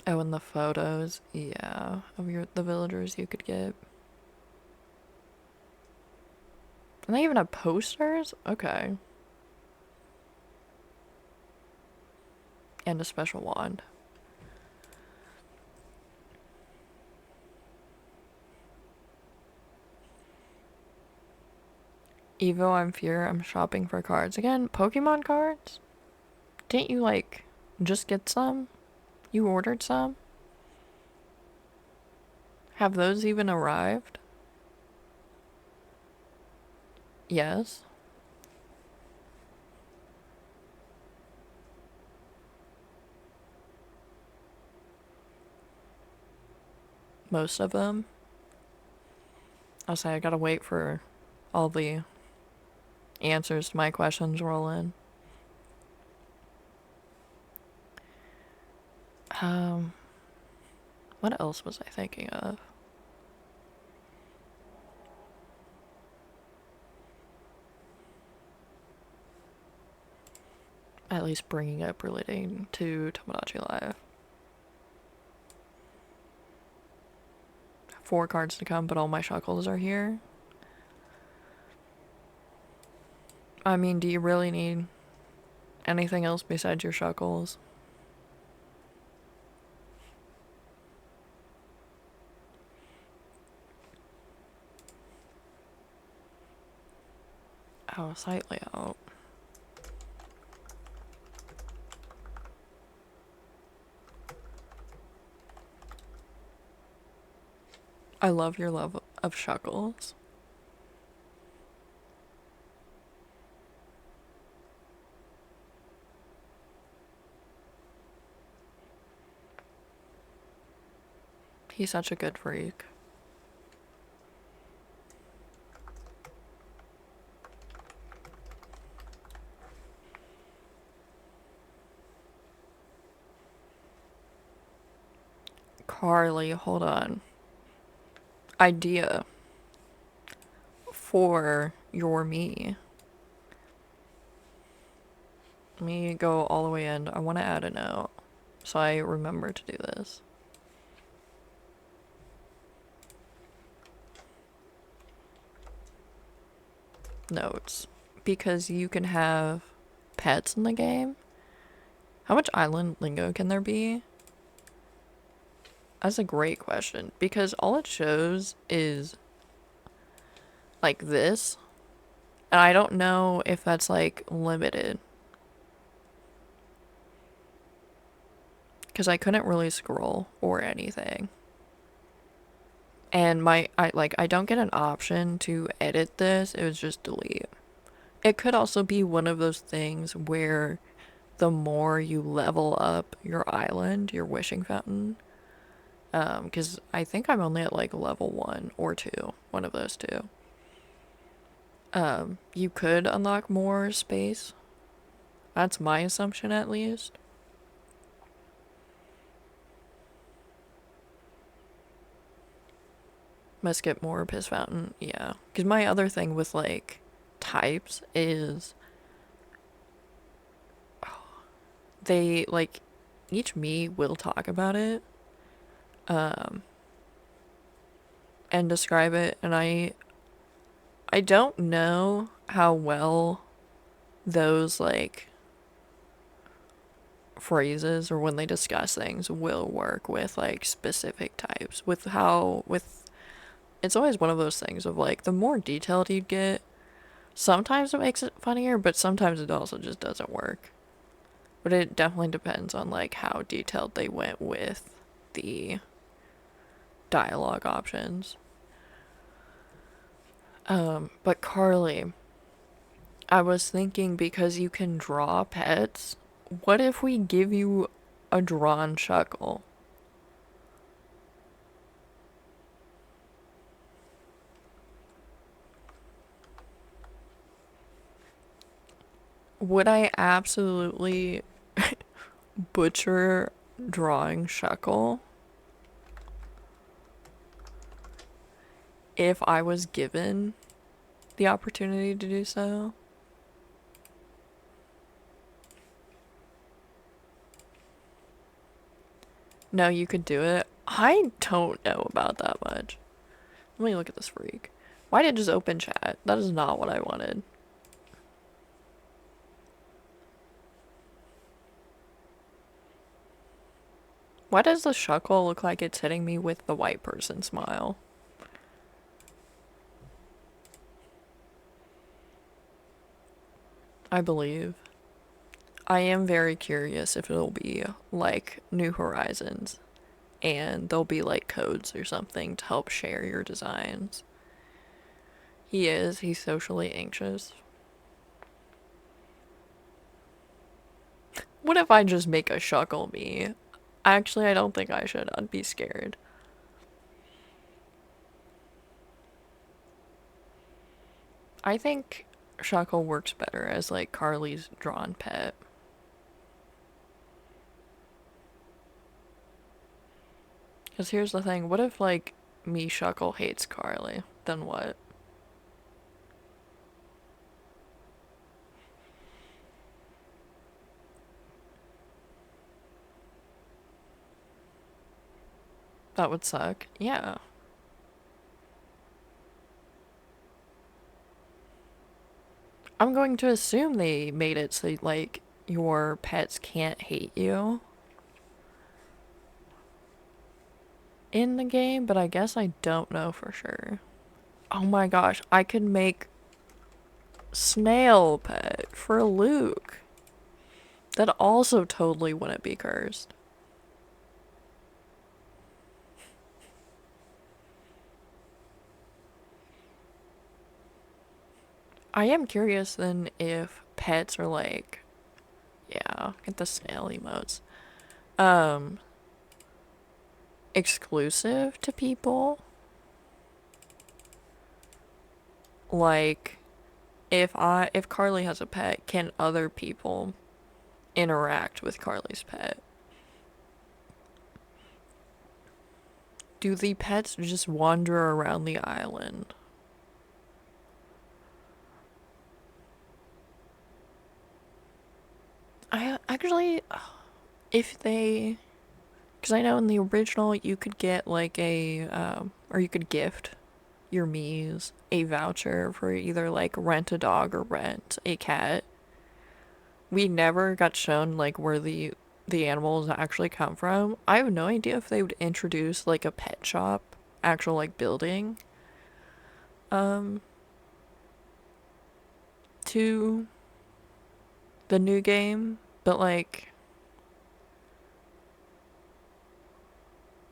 Oh, and the photos, yeah, of the villagers you could get. And they even have posters? Okay. And a special wand. Evo, I'm Fear, I'm shopping for cards. Again, Pokemon cards? Didn't you, like, just get some? You ordered some? Have those even arrived? Yes. Most of them. I'll say I gotta wait for all the answers to my questions roll in. Um, what else was I thinking of? At least bringing up relating to Tomodachi Life. 4 cards to come, but all my shuckles are here. I mean, do you really need anything else besides your shuckles? Oh, site layout. I love your love of shuckles. He's such a good freak. Carly, hold on. Idea for your me. Let me go all the way in. I want to add a note so I remember to do this. Notes. Because you can have pets in the game. How much island lingo can there be? That's a great question. Because all it shows is like this. And I don't know if that's like limited. Because I couldn't really scroll or anything. And I don't get an option to edit this. It was just delete. It could also be one of those things where the more you level up your island, your wishing fountain, Because I think I'm only at like level 1 or 2, one of those two. You could unlock more space. That's my assumption at least. Must get more piss fountain, yeah. Because my other thing with like types is they like each me will talk about it um and describe it, and I don't know how well those like phrases or when they discuss things will work with like specific types with how with it's always one of those things of like the more detailed you get, sometimes it makes it funnier, but sometimes it also just doesn't work. But it definitely depends on like how detailed they went with the dialogue options. But Carly, I was thinking because you can draw pets, what if we give you a drawn Shuckle? Would I absolutely butcher drawing Shuckle if I was given the opportunity to do so? No, you could do it. I don't know about that much. Let me look at this freak. Why did it just open chat? That is not what I wanted. Why does the Shuckle look like it's hitting me with the white person smile? I believe. I am very curious if it'll be like New Horizons and there'll be like codes or something to help share your designs. He is. He's socially anxious. What if I just make a Shuckle me? Actually, I don't think I should. I'd be scared. I think Shuckle works better as like Carly's drawn pet. Because here's the thing, what if like me Shuckle hates Carly? Then what? That would suck. Yeah. I'm going to assume they made it so like your pets can't hate you in the game, but I guess I don't know for sure. Oh my gosh, I could make snail pet for Luke. That also totally wouldn't be cursed. I am curious then if pets are like, yeah, get the snail emotes. Um, exclusive to people. Like, if Carly has a pet, can other people interact with Carly's pet? Do the pets just wander around the island? I actually, if they, because I know in the original you could get like or you could gift your Mies a voucher for either like rent a dog or rent a cat. We never got shown like where the animals actually come from. I have no idea if they would introduce like a pet shop, actual like building, um, to the new game, but like,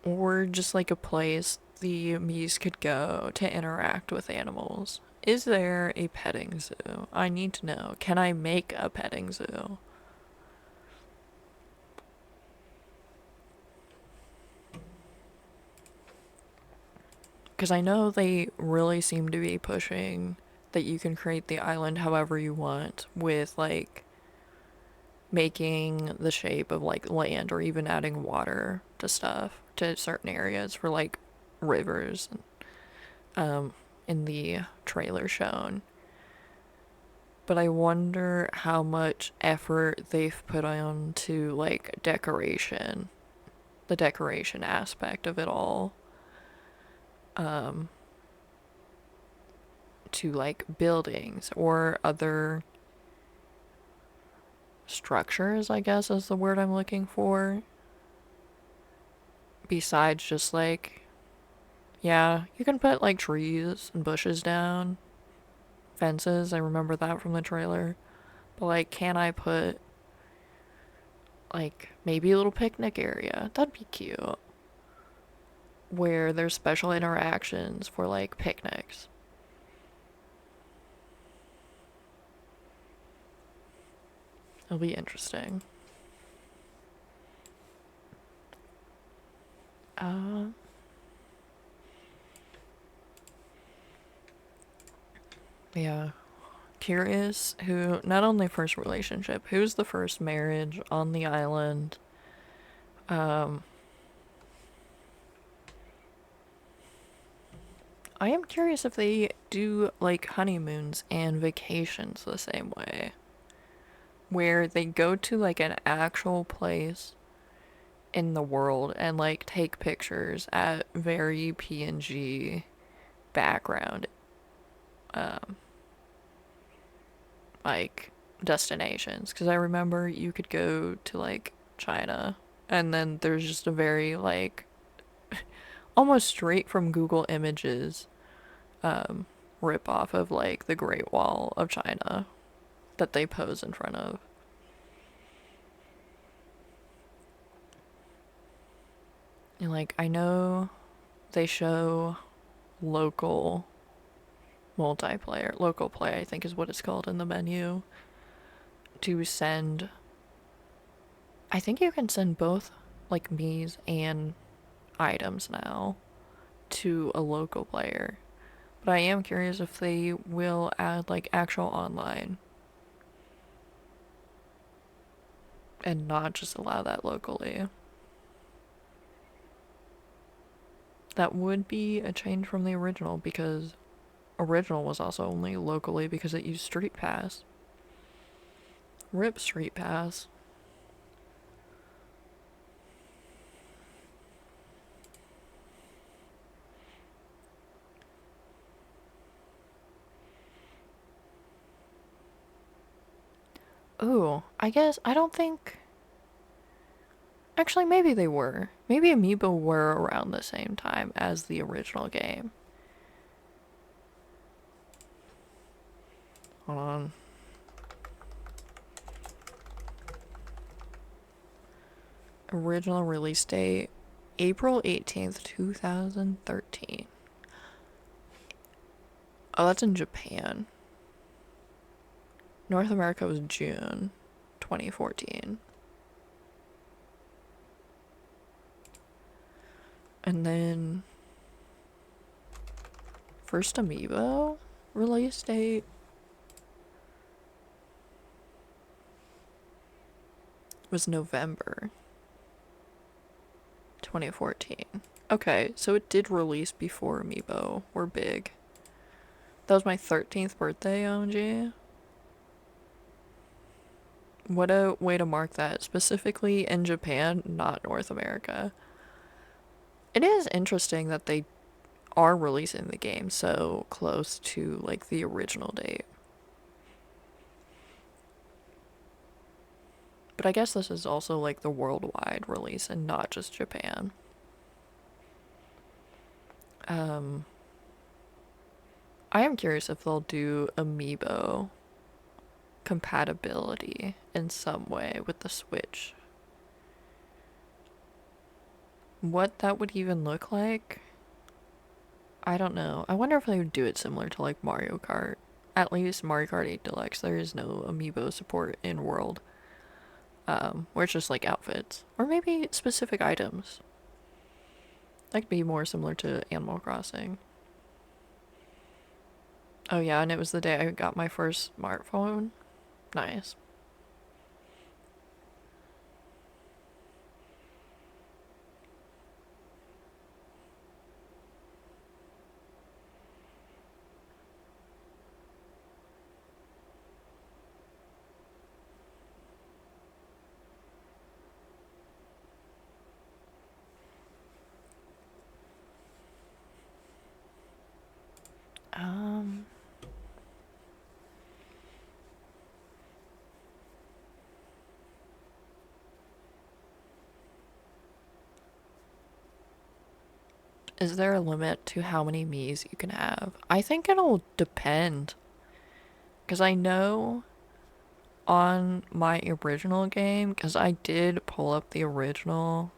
or just like a place the Mies could go to interact with animals. Is there a petting zoo? I need to know. Can I make a petting zoo? because I know they really seem to be pushing that you can create the island however you want with like making the shape of like land or even adding water to stuff to certain areas for like rivers in the trailer shown. But I wonder how much effort they've put on to like decoration, the decoration aspect of it all, to like buildings or other structures, I guess is the word I'm looking for. Besides just like, yeah, you can put like trees and bushes down, fences. I remember that from the trailer. But like, can I put like maybe a little picnic area? That'd be cute. Where there's special interactions for like picnics. It'll be interesting. Uh, yeah. Curious who, not only first relationship, who's the first marriage on the island? Um, I am curious if they do like honeymoons and vacations the same way, where they go to like an actual place in the world and like take pictures at very PNG background um like destinations, because I remember you could go to like China and then there's just a very like almost straight from Google Images rip off of like the Great Wall of China that they pose in front of. And like I know they show local multiplayer, local play I think is what it's called in the menu, to send. I think you can send both like Mii's and items now to a local player. But I am curious if they will add like actual online and not just allow that locally. That would be a change from the original, because original was also only locally because it used Street Pass. RIP Street Pass. Ooh, I guess I don't think. Actually, maybe they were. Maybe Amiibo were around the same time as the original game. Hold on. Original release date April 18th, 2013. Oh, that's in Japan. North America was June 2014. And then first Amiibo release date was November 2014. Okay, so it did release before Amiibo were big. That was my 13th birthday, OMG. What a way to mark that, specifically in Japan, not North America. It is interesting that they are releasing the game so close to like the original date. But I guess this is also like the worldwide release and not just Japan. Um, I am curious if they'll do Amiibo compatibility in some way with the Switch. What that would even look like, I don't know. I wonder if they would do it similar to like Mario Kart. At least Mario Kart 8 Deluxe, there is no Amiibo support in World, where it's just like outfits or maybe specific items. That could be more similar to Animal Crossing. Oh yeah, and it was the day I got my first smartphone. Nice. Um, is there a limit to how many Miis you can have? I think it'll depend. Because I know on my original game, because I did pull up the original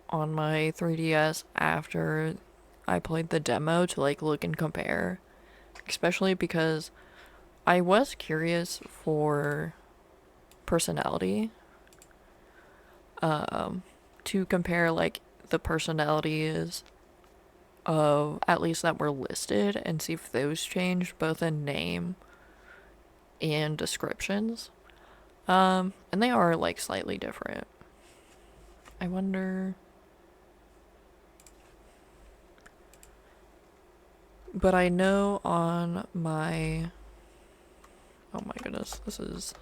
on my 3DS after I played the demo to like look and compare. Especially because I was curious for personality, to compare like the personalities of at least that were listed and see if those changed both in name and descriptions. And they are like slightly different. I wonder. But I know on my. Oh my goodness, this is.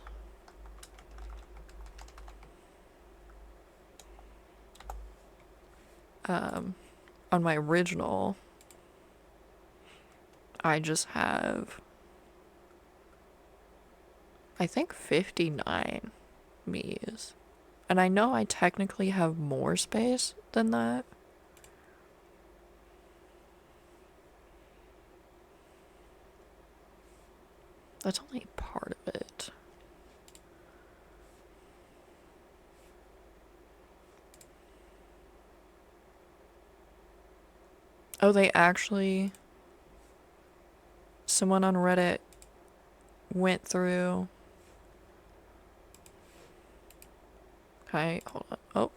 On my original, I just have. I think 59 Mii's. And I know I technically have more space than that. That's only part of it. Oh, they actually. Someone on Reddit went through. Okay, hold on. Oh.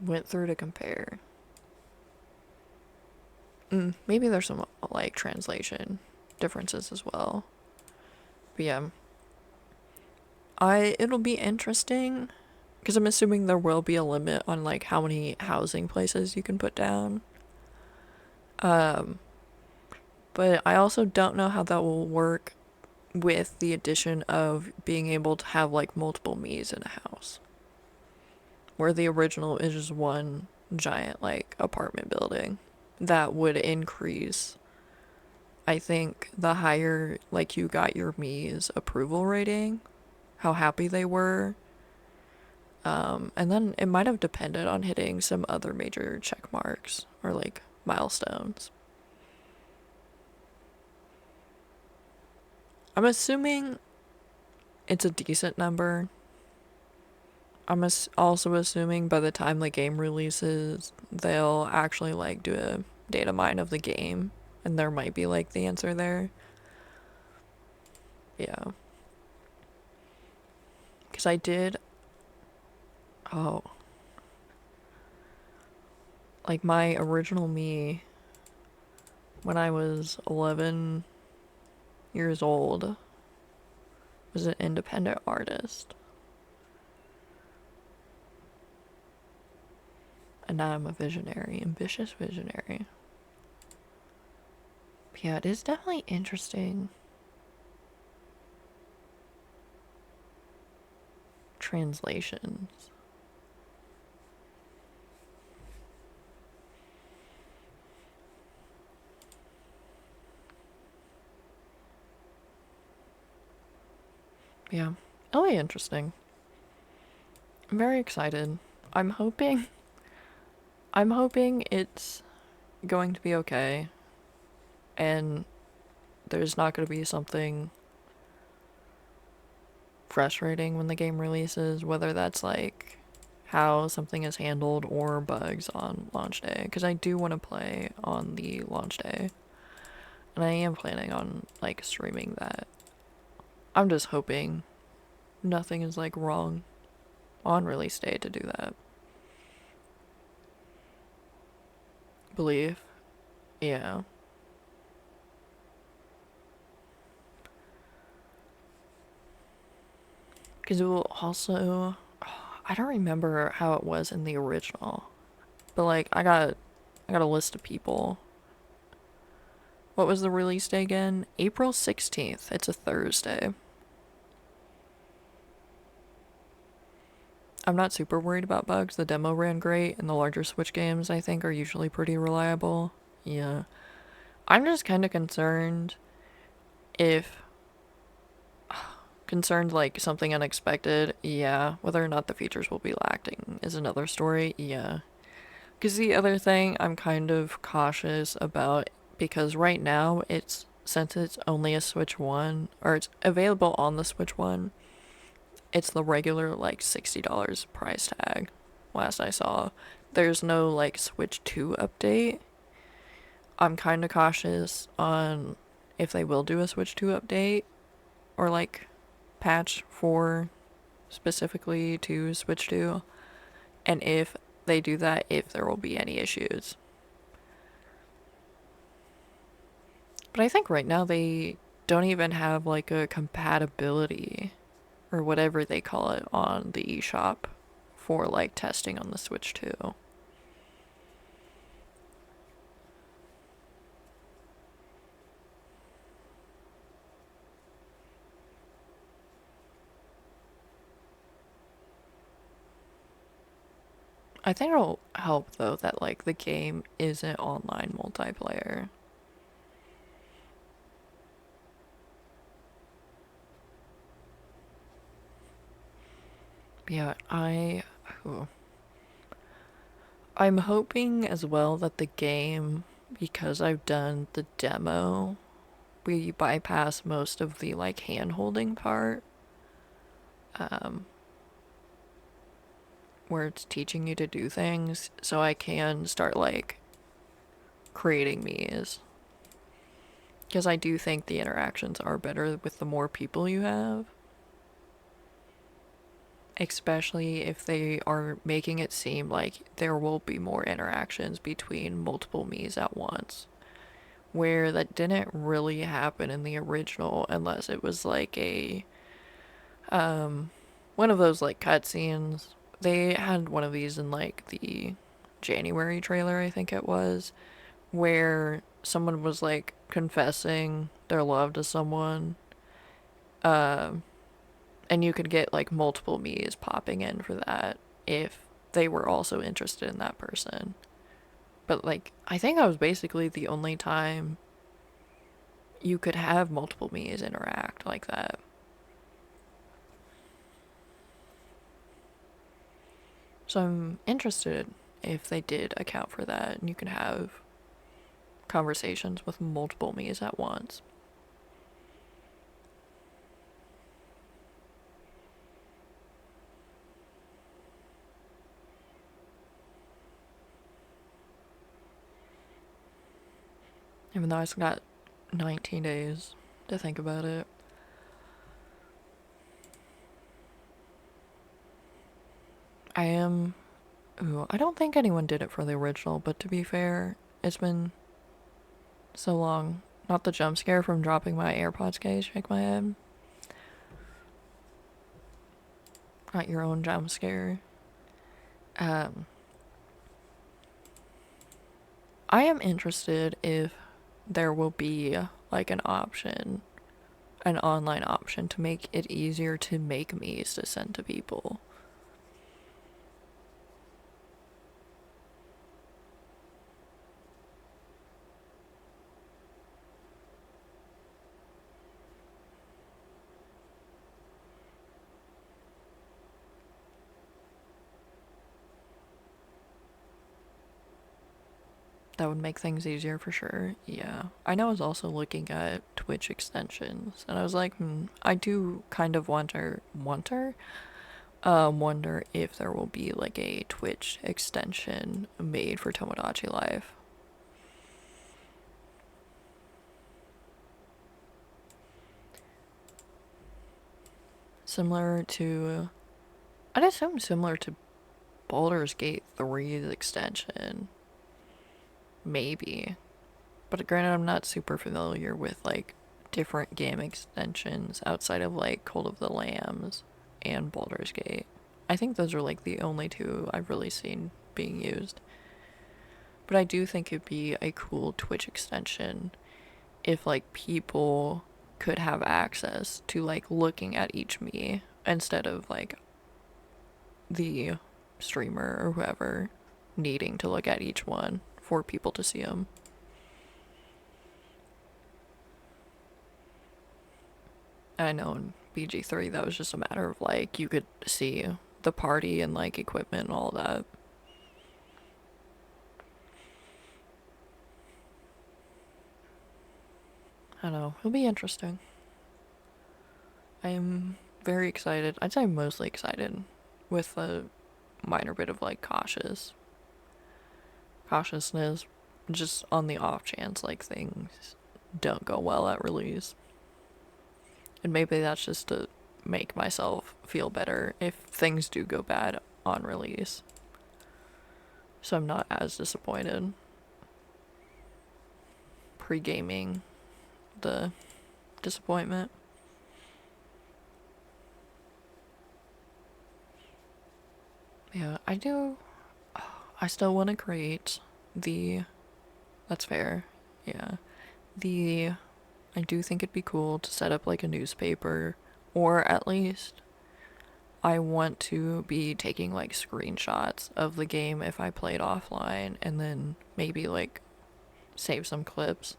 Went through to compare. Maybe there's some like translation differences as well. But yeah, it'll be interesting because I'm assuming there will be a limit on like how many housing places you can put down. Um, but I also don't know how that will work with the addition of being able to have like multiple Mii's in a house, where the original is just one giant like apartment building. That would increase, I think, the higher like you got your Mii's approval rating, how happy they were. And then it might have depended on hitting some other major check marks or like milestones. I'm assuming it's a decent number. Also assuming by the time the game releases, they'll actually like do a data mine of the game, and there might be like the answer there. Yeah, because I did. Oh, like my original Mii when I was 11 years old was an independent artist, and now I'm a visionary, ambitious visionary. But yeah, it is definitely interesting. Translations. Yeah, it'll be interesting. I'm very excited. I'm hoping I'm hoping it's going to be okay and there's not going to be something frustrating when the game releases, whether that's like how something is handled or bugs on launch day, because I do want to play on the launch day. And I am planning on like streaming that. I'm just hoping nothing is like wrong on release day to do that. Believe. Yeah. Because it will also. I don't remember how it was in the original, but like I got a list of people. What was the release day again? April 16th. It's a Thursday. I'm not super worried about bugs. The demo ran great, and the larger Switch games I think are usually pretty reliable. Yeah. I'm just kind of if concerned like something unexpected. Yeah. Whether or not the features will be lacking is another story. Yeah. Because the other thing I'm kind of cautious about, because right now since it's only a Switch 1, or it's available on the Switch 1, it's the regular like $60 price tag. Last I saw, there's no like Switch 2 update. I'm kind of cautious on if they will do a Switch 2 update or like patch for specifically to Switch 2, and if they do that, if there will be any issues. But I think right now they don't even have like a compatibility or whatever they call it on the eShop for like testing on the Switch 2. I think it'll help though that like the game isn't online multiplayer. But yeah, ooh. I'm hoping as well that the game, because I've done the demo, we bypass most of the like hand holding part, um, where it's teaching you to do things, so I can start like creating Mii's. Because I do think the interactions are better with the more people you have. Especially if they are making it seem like there will be more interactions between multiple Mii's at once. Where that didn't really happen in the original unless it was like um one of those like cutscenes. They had one of these in like the January trailer, I think it was, where someone was like confessing their love to someone, um and you could get like multiple Mii's popping in for that if they were also interested in that person. But like I think that was basically the only time you could have multiple Mii's interact like that. So I'm interested if they did account for that and you can have conversations with multiple Mii's at once. Even though I've got 19 days to think about it. I am. Ooh, I don't think anyone did it for the original, but to be fair, it's been so long. Not the jump scare from dropping my AirPods case, shake my head. Not your own jump scare. Um, I am interested if there will be like an online option to make it easier to make Mii's to send to people. That would make things easier for sure. Yeah. I know I was also looking at Twitch extensions and I was like, I do kind of wonder if there will be like a Twitch extension made for Tomodachi Life. Similar to, I'd assume similar to Baldur's Gate 3's extension. Maybe. But granted, I'm not super familiar with like different game extensions outside of like Cult of the Lambs and Baldur's Gate. I think those are like the only two I've really seen being used. But I do think it'd be a cool Twitch extension if like people could have access to like looking at each me instead of like the streamer or whoever needing to look at each one for people to see them. I know in BG3 that was just a matter of like you could see the party and like equipment and all that. I don't know. It'll be interesting. I'm very excited. I'd say mostly excited with a minor bit of like cautiousness just on the off chance like things don't go well at release. And maybe that's just to make myself feel better if things do go bad on release. So I'm not as disappointed pre-gaming the disappointment. Yeah, I do. I still want to create the. That's fair. Yeah. The. I do think it'd be cool to set up like a newspaper, or at least I want to be taking like screenshots of the game if I played offline and then maybe like save some clips.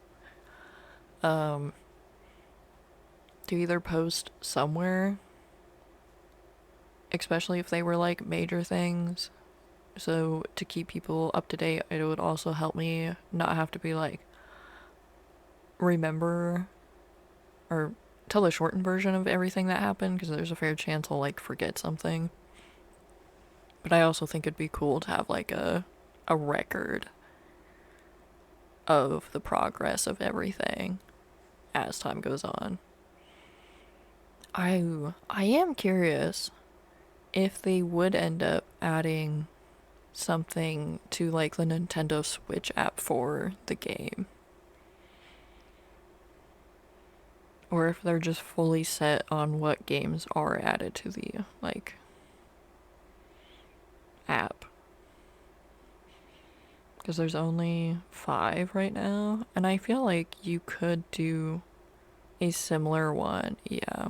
To either post somewhere, especially if they were like major things. So to keep people up to date, it would also help me not have to be like remember or tell the shortened version of everything that happened because there's a fair chance I'll like forget something. But I also think it'd be cool to have like a record of the progress of everything as time goes on. I am curious if they would end up adding something to like the Nintendo Switch app for the game. Or if they're just fully set on what games are added to the like app. Because there's only 5 right now, and I feel like you could do a similar one. Yeah.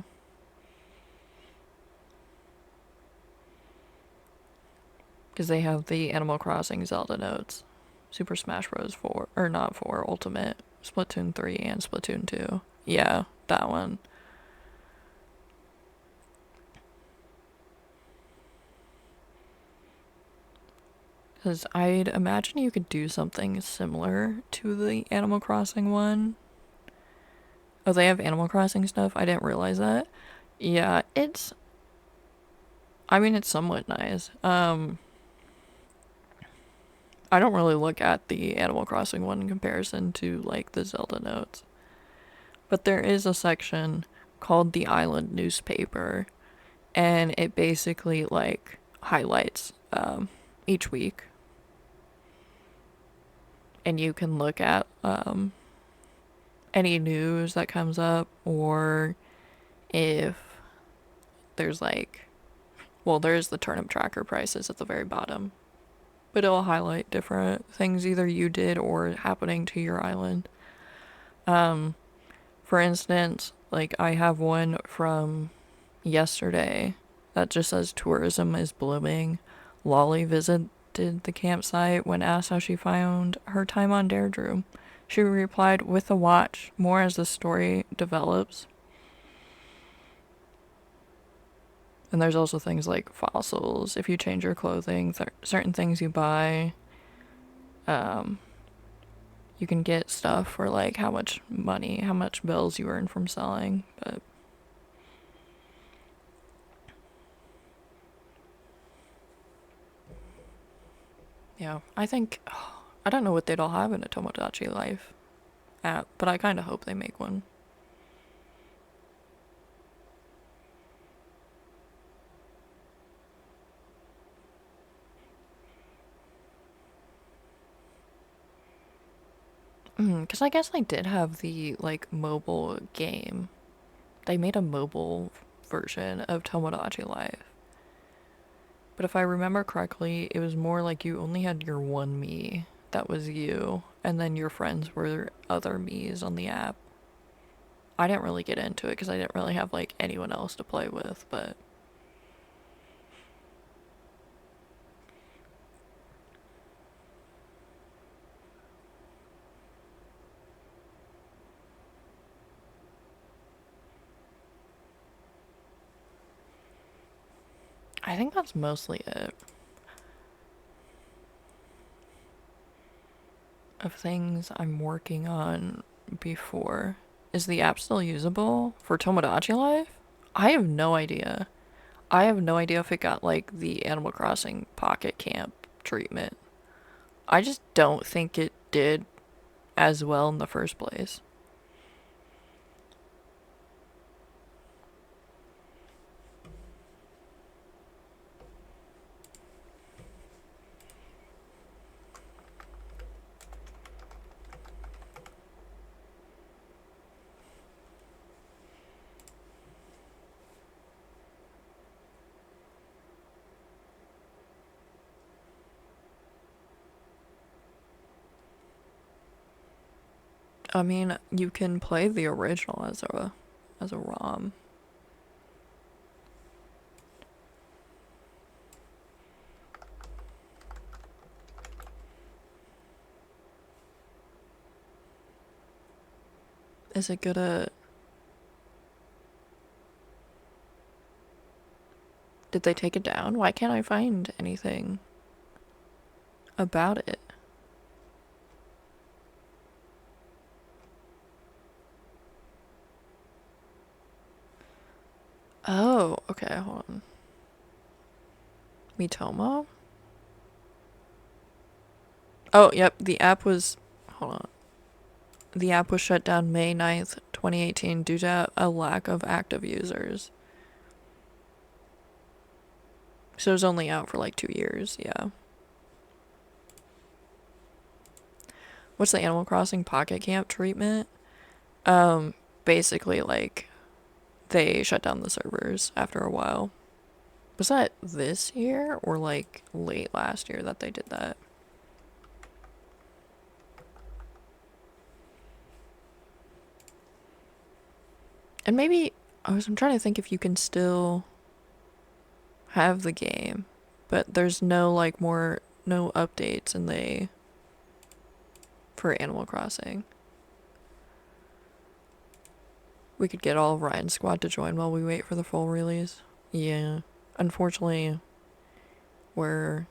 Because they have the Animal Crossing Zelda notes, Super Smash Bros. 4, or not 4, Ultimate, Splatoon 3, and Splatoon 2. Yeah, that one. Because I'd imagine you could do something similar to the Animal Crossing one. Oh, they have Animal Crossing stuff? I didn't realize that. Yeah, I mean, it's somewhat nice. I don't really look at the Animal Crossing one in comparison to, like, the Zelda notes. But there is a section called the Island Newspaper, and it basically, like, highlights each week. And you can look at any news that comes up, or if there's, like, well, there's the turnip tracker prices at the very bottom. But it'll highlight different things either you did or happening to your island. For instance, like I have one from yesterday that just says tourism is blooming. Lolly visited the campsite when asked how she found her time on Deirdre. She replied, with a watch, more as the story develops. And there's also things like fossils, if you change your clothing, certain things you buy. You can get stuff for like how much money, how much bills you earn from selling, but yeah, I think I don't know what they'd all have in a Tomodachi Life app, but I kind of hope they make one. Because I guess they did have the like mobile game. They made a mobile version of Tomodachi Life. But if I remember correctly, it was more like you only had your one me. That was you. And then your friends were other me's on the app. I didn't really get into it because I didn't really have like anyone else to play with, but I think that's mostly it. Of things I'm working on before. Is the app still usable for Tomodachi Life? I have no idea. I have no idea if it got like the Animal Crossing Pocket Camp treatment. I just don't think it did as well in the first place. I mean, you can play the original as a ROM. Is it good at... Did they take it down? Why can't I find anything about it? Oh, okay, hold on. Mitoma? Oh, yep, the app was... Hold on. The app was shut down May 9th, 2018 due to a lack of active users. So it was only out for like 2 years, yeah. What's the Animal Crossing Pocket Camp treatment? Basically, like, they shut down the servers after a while. Was that this year or like late last year that they did that? And maybe I'm trying to think if you can still have the game, but there's no like more no updates and they for Animal Crossing. We could get all of Ryan's squad to join while we wait for the full release. Yeah. Unfortunately, we're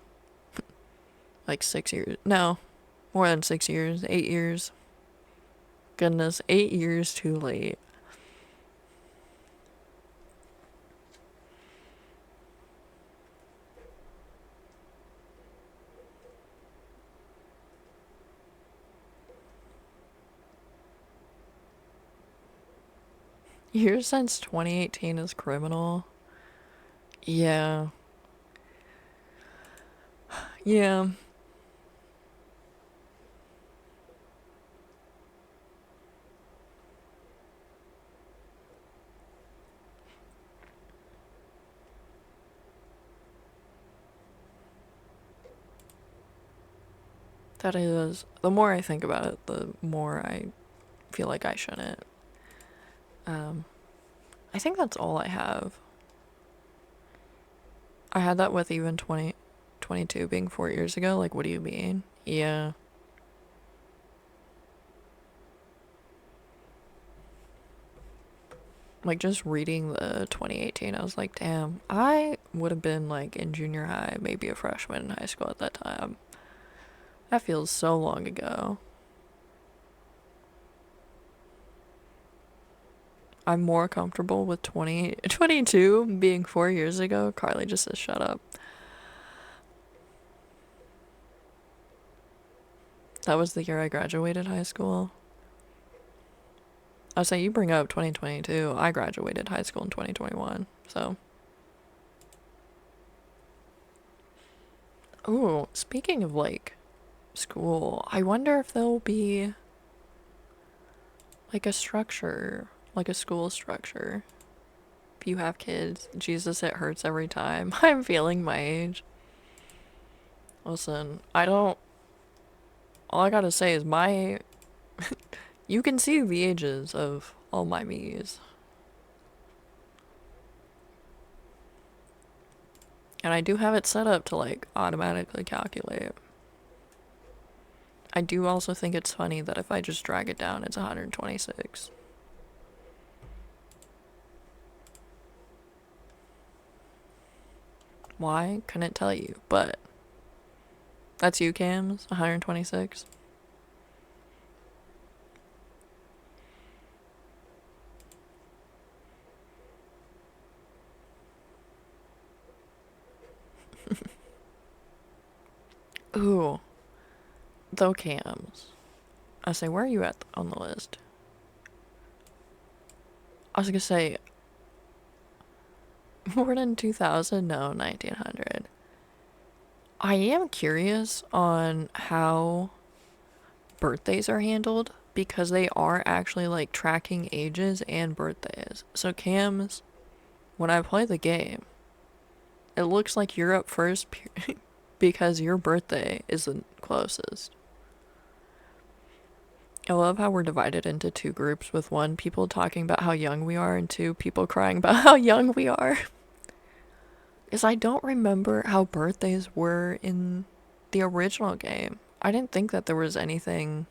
like 6 years. No, more than 6 years. 8 years. Goodness, 8 years too late. Years since 2018 is criminal. Yeah. Yeah. That is. The more I think about it, the more I feel like I shouldn't. Um, I think that's all I have. I had that with even 2022 being 4 years ago. Like, what do you mean? Yeah. Like, just reading the 2018, I was like, damn, I would have been like in junior high, maybe a freshman in high school at that time. That feels so long ago. I'm more comfortable with 2022 being 4 years ago. Carly just says, shut up. That was the year I graduated high school. I was saying, you bring up 2022. I graduated high school in 2021. So, ooh, speaking of like school, I wonder if there'll be like a structure, like a school structure. If you have kids, Jesus, it hurts every time. I'm feeling my age. Listen, I don't. All I gotta say is my. You can see the ages of all my me's. And I do have it set up to like automatically calculate. I do also think it's funny that if I just drag it down, it's 126. Why? Couldn't tell you, but that's you, Cams? 126? Ooh, though Cams. I say, where are you at on the list? I was gonna say, born in 2000? No, 1900. I am curious on how birthdays are handled because they are actually like tracking ages and birthdays. So, Cams, when I play the game, it looks like you're up first because your birthday is the closest. I love how we're divided into two groups with one, people talking about how young we are, and two, people crying about how young we are. Because I don't remember how birthdays were in the original game. I didn't think that there was anything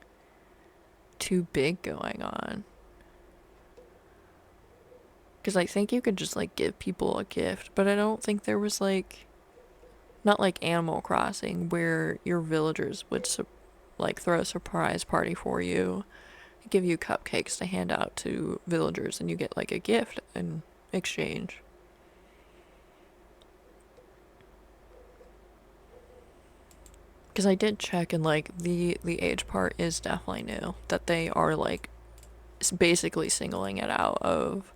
too big going on. Because I think you could just like give people a gift, but I don't think there was like, not like Animal Crossing where your villagers would like throw a surprise party for you, give you cupcakes to hand out to villagers, and you get like a gift in exchange. Because I did check, and like the age part is definitely new. That they are like basically singling it out of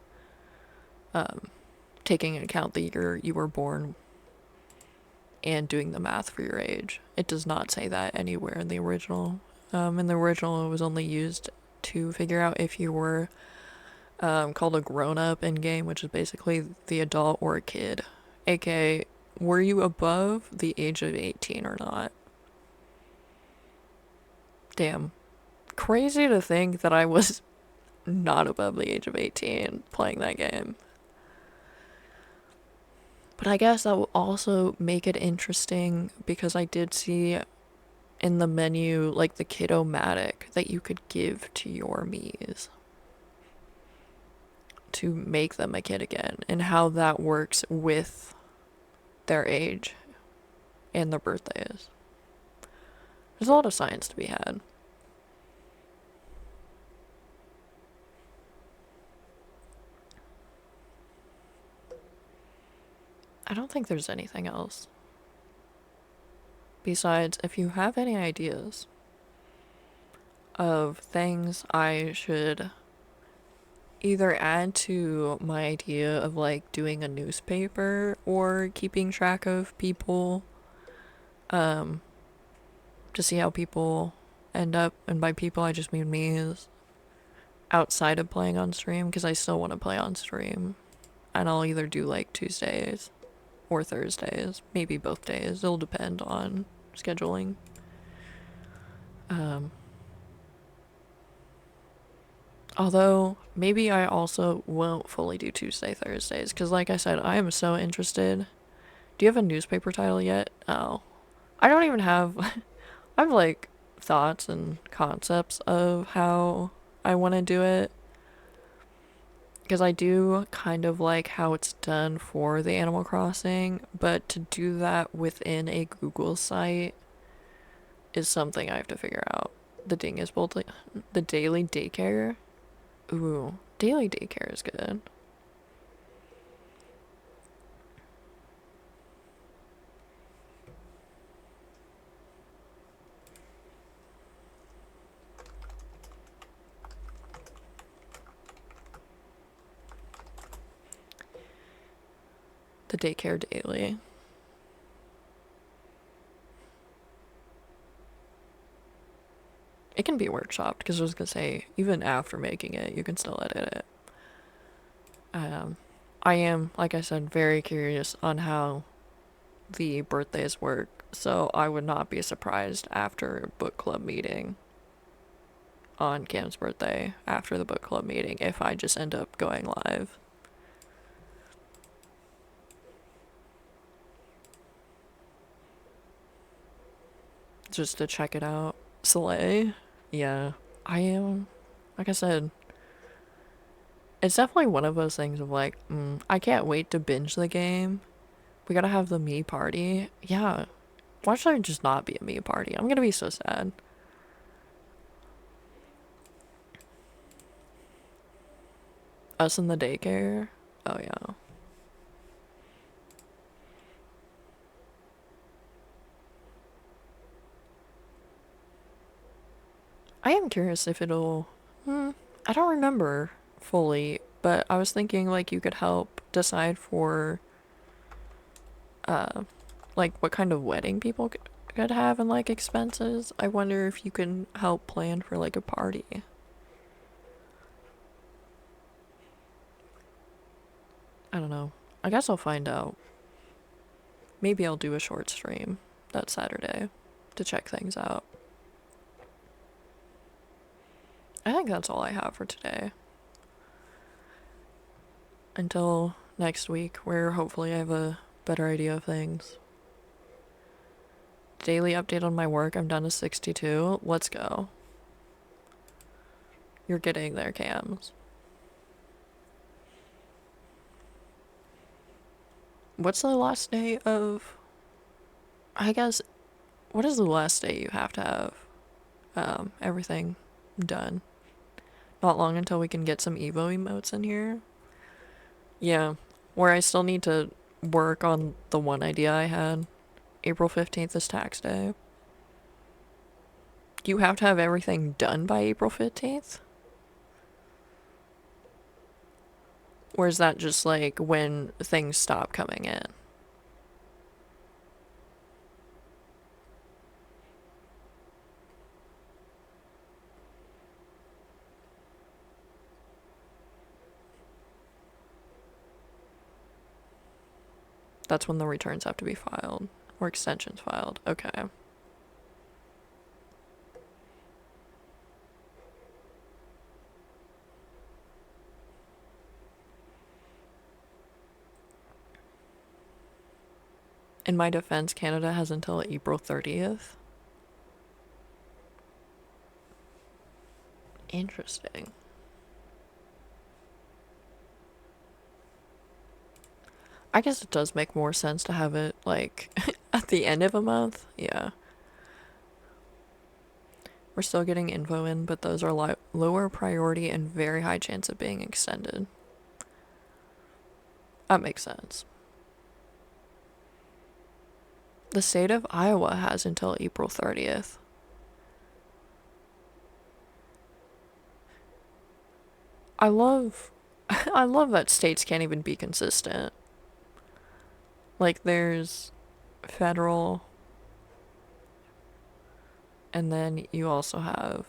taking into account the year you were born and doing the math for your age. It does not say that anywhere in the original. In the original, it was only used to figure out if you were called a grown-up in game, which is basically the adult or a kid, aka were you above the age of 18 or not. Damn, crazy to think that I was not above the age of 18 playing that game. But I guess that will also make it interesting because I did see in the menu like the Kid-O-Matic that you could give to your Miis to make them a kid again, and how that works with their age and their birthdays. There's a lot of science to be had. I don't think there's anything else. Besides, if you have any ideas of things I should either add to my idea of like doing a newspaper or keeping track of people, to see how people end up, and by people I just mean me, is outside of playing on stream, because I still want to play on stream, and I'll either do like Tuesdays or Thursdays, maybe both days. It'll depend on scheduling. Um, Although maybe I also won't fully do Tuesday, Thursdays, because like I said, I am so interested. Do you have a newspaper title yet? Oh, I don't even have. I have like thoughts and concepts of how I want to do it, because I do kind of like how it's done for the Animal Crossing, but to do that within a Google site is something I have to figure out. The ding is boldly the daily daycare. Ooh, daily daycare is good. The daycare daily. it can be workshopped, because I was gonna say, even after making it, you can still edit it. Um, I am, like I said, very curious on how the birthdays work, so I would not be surprised after book club meeting on Cam's birthday, after the book club meeting, if I just end up going live. Just to check it out. Slay. Yeah. I am, like I said, it's definitely one of those things of like, I can't wait to binge the game. We gotta have the me party. Yeah. Why should I just not be a me party? I'm gonna be so sad. Us in the daycare? Oh, yeah. I am curious if it'll. I don't remember fully, but I was thinking like you could help decide for uh like what kind of wedding people could have and like expenses. I wonder if you can help plan for like a party. I don't know. I guess I'll find out. Maybe I'll do a short stream that Saturday to check things out. I think that's all I have for today. Until next week, where hopefully I have a better idea of things. Daily update on my work. I'm down to 62. Let's go. You're getting there, Cams. What's the last day of. I guess. What is the last day you have to have everything done? Not long until we can get some Evo emotes in here. Yeah. Where I still need to work on the one idea I had. April 15th is tax day. You have to have everything done by April 15th? Or is that just like when things stop coming in? That's when the returns have to be filed. Or extensions filed. Okay. In my defense, Canada has until April 30th. Interesting. I guess it does make more sense to have it, like, at the end of a month. Yeah. We're still getting info in, but those are lower priority and very high chance of being extended. That makes sense. The state of Iowa has until April 30th. I love I love that states can't even be consistent. Like there's federal, and then you also have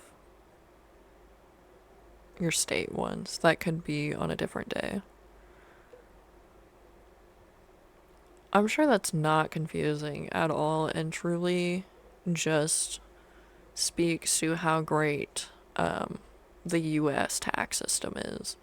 your state ones that could be on a different day. I'm sure that's not confusing at all and truly just speaks to how great the US tax system is.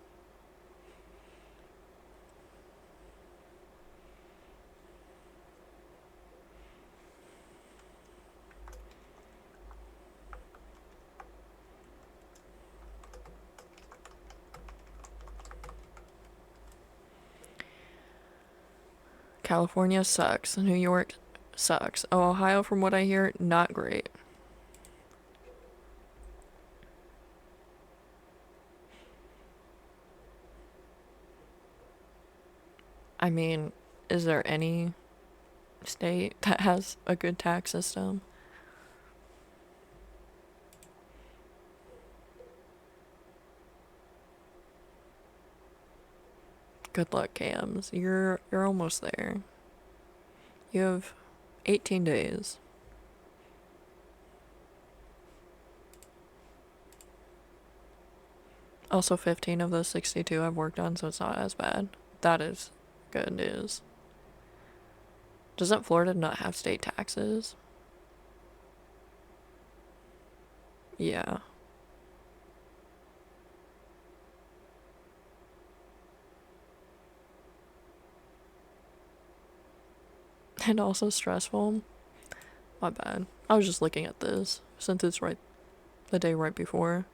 California sucks. New York sucks. Oh, Ohio, from what I hear, not great. I mean, is there any state that has a good tax system? Good luck, Cams. You're almost there. You have 18 days. Also, 15 of the 62 I've worked on, so it's not as bad. That is good news. Doesn't Florida not have state taxes? Yeah. And also stressful. My bad. I was just looking at this since it's right the day right before.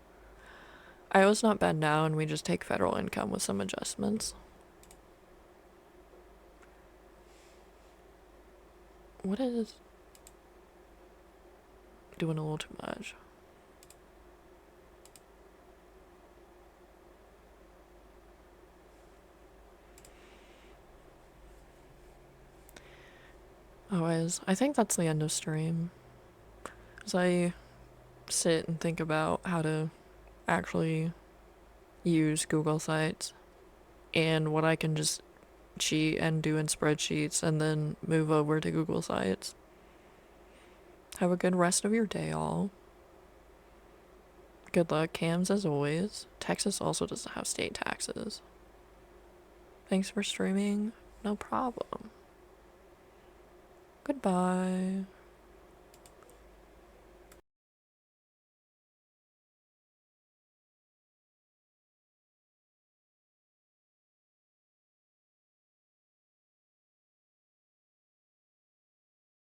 I was not bad now, and we just take federal income with some adjustments. What is doing a little too much? I think that's the end of stream. As I sit and think about how to actually use Google Sites and what I can just cheat and do in spreadsheets and then move over to Google Sites. Have a good rest of your day, all. Good luck, cams, as always. Texas also doesn't have state taxes. Thanks for streaming. No problem. Goodbye.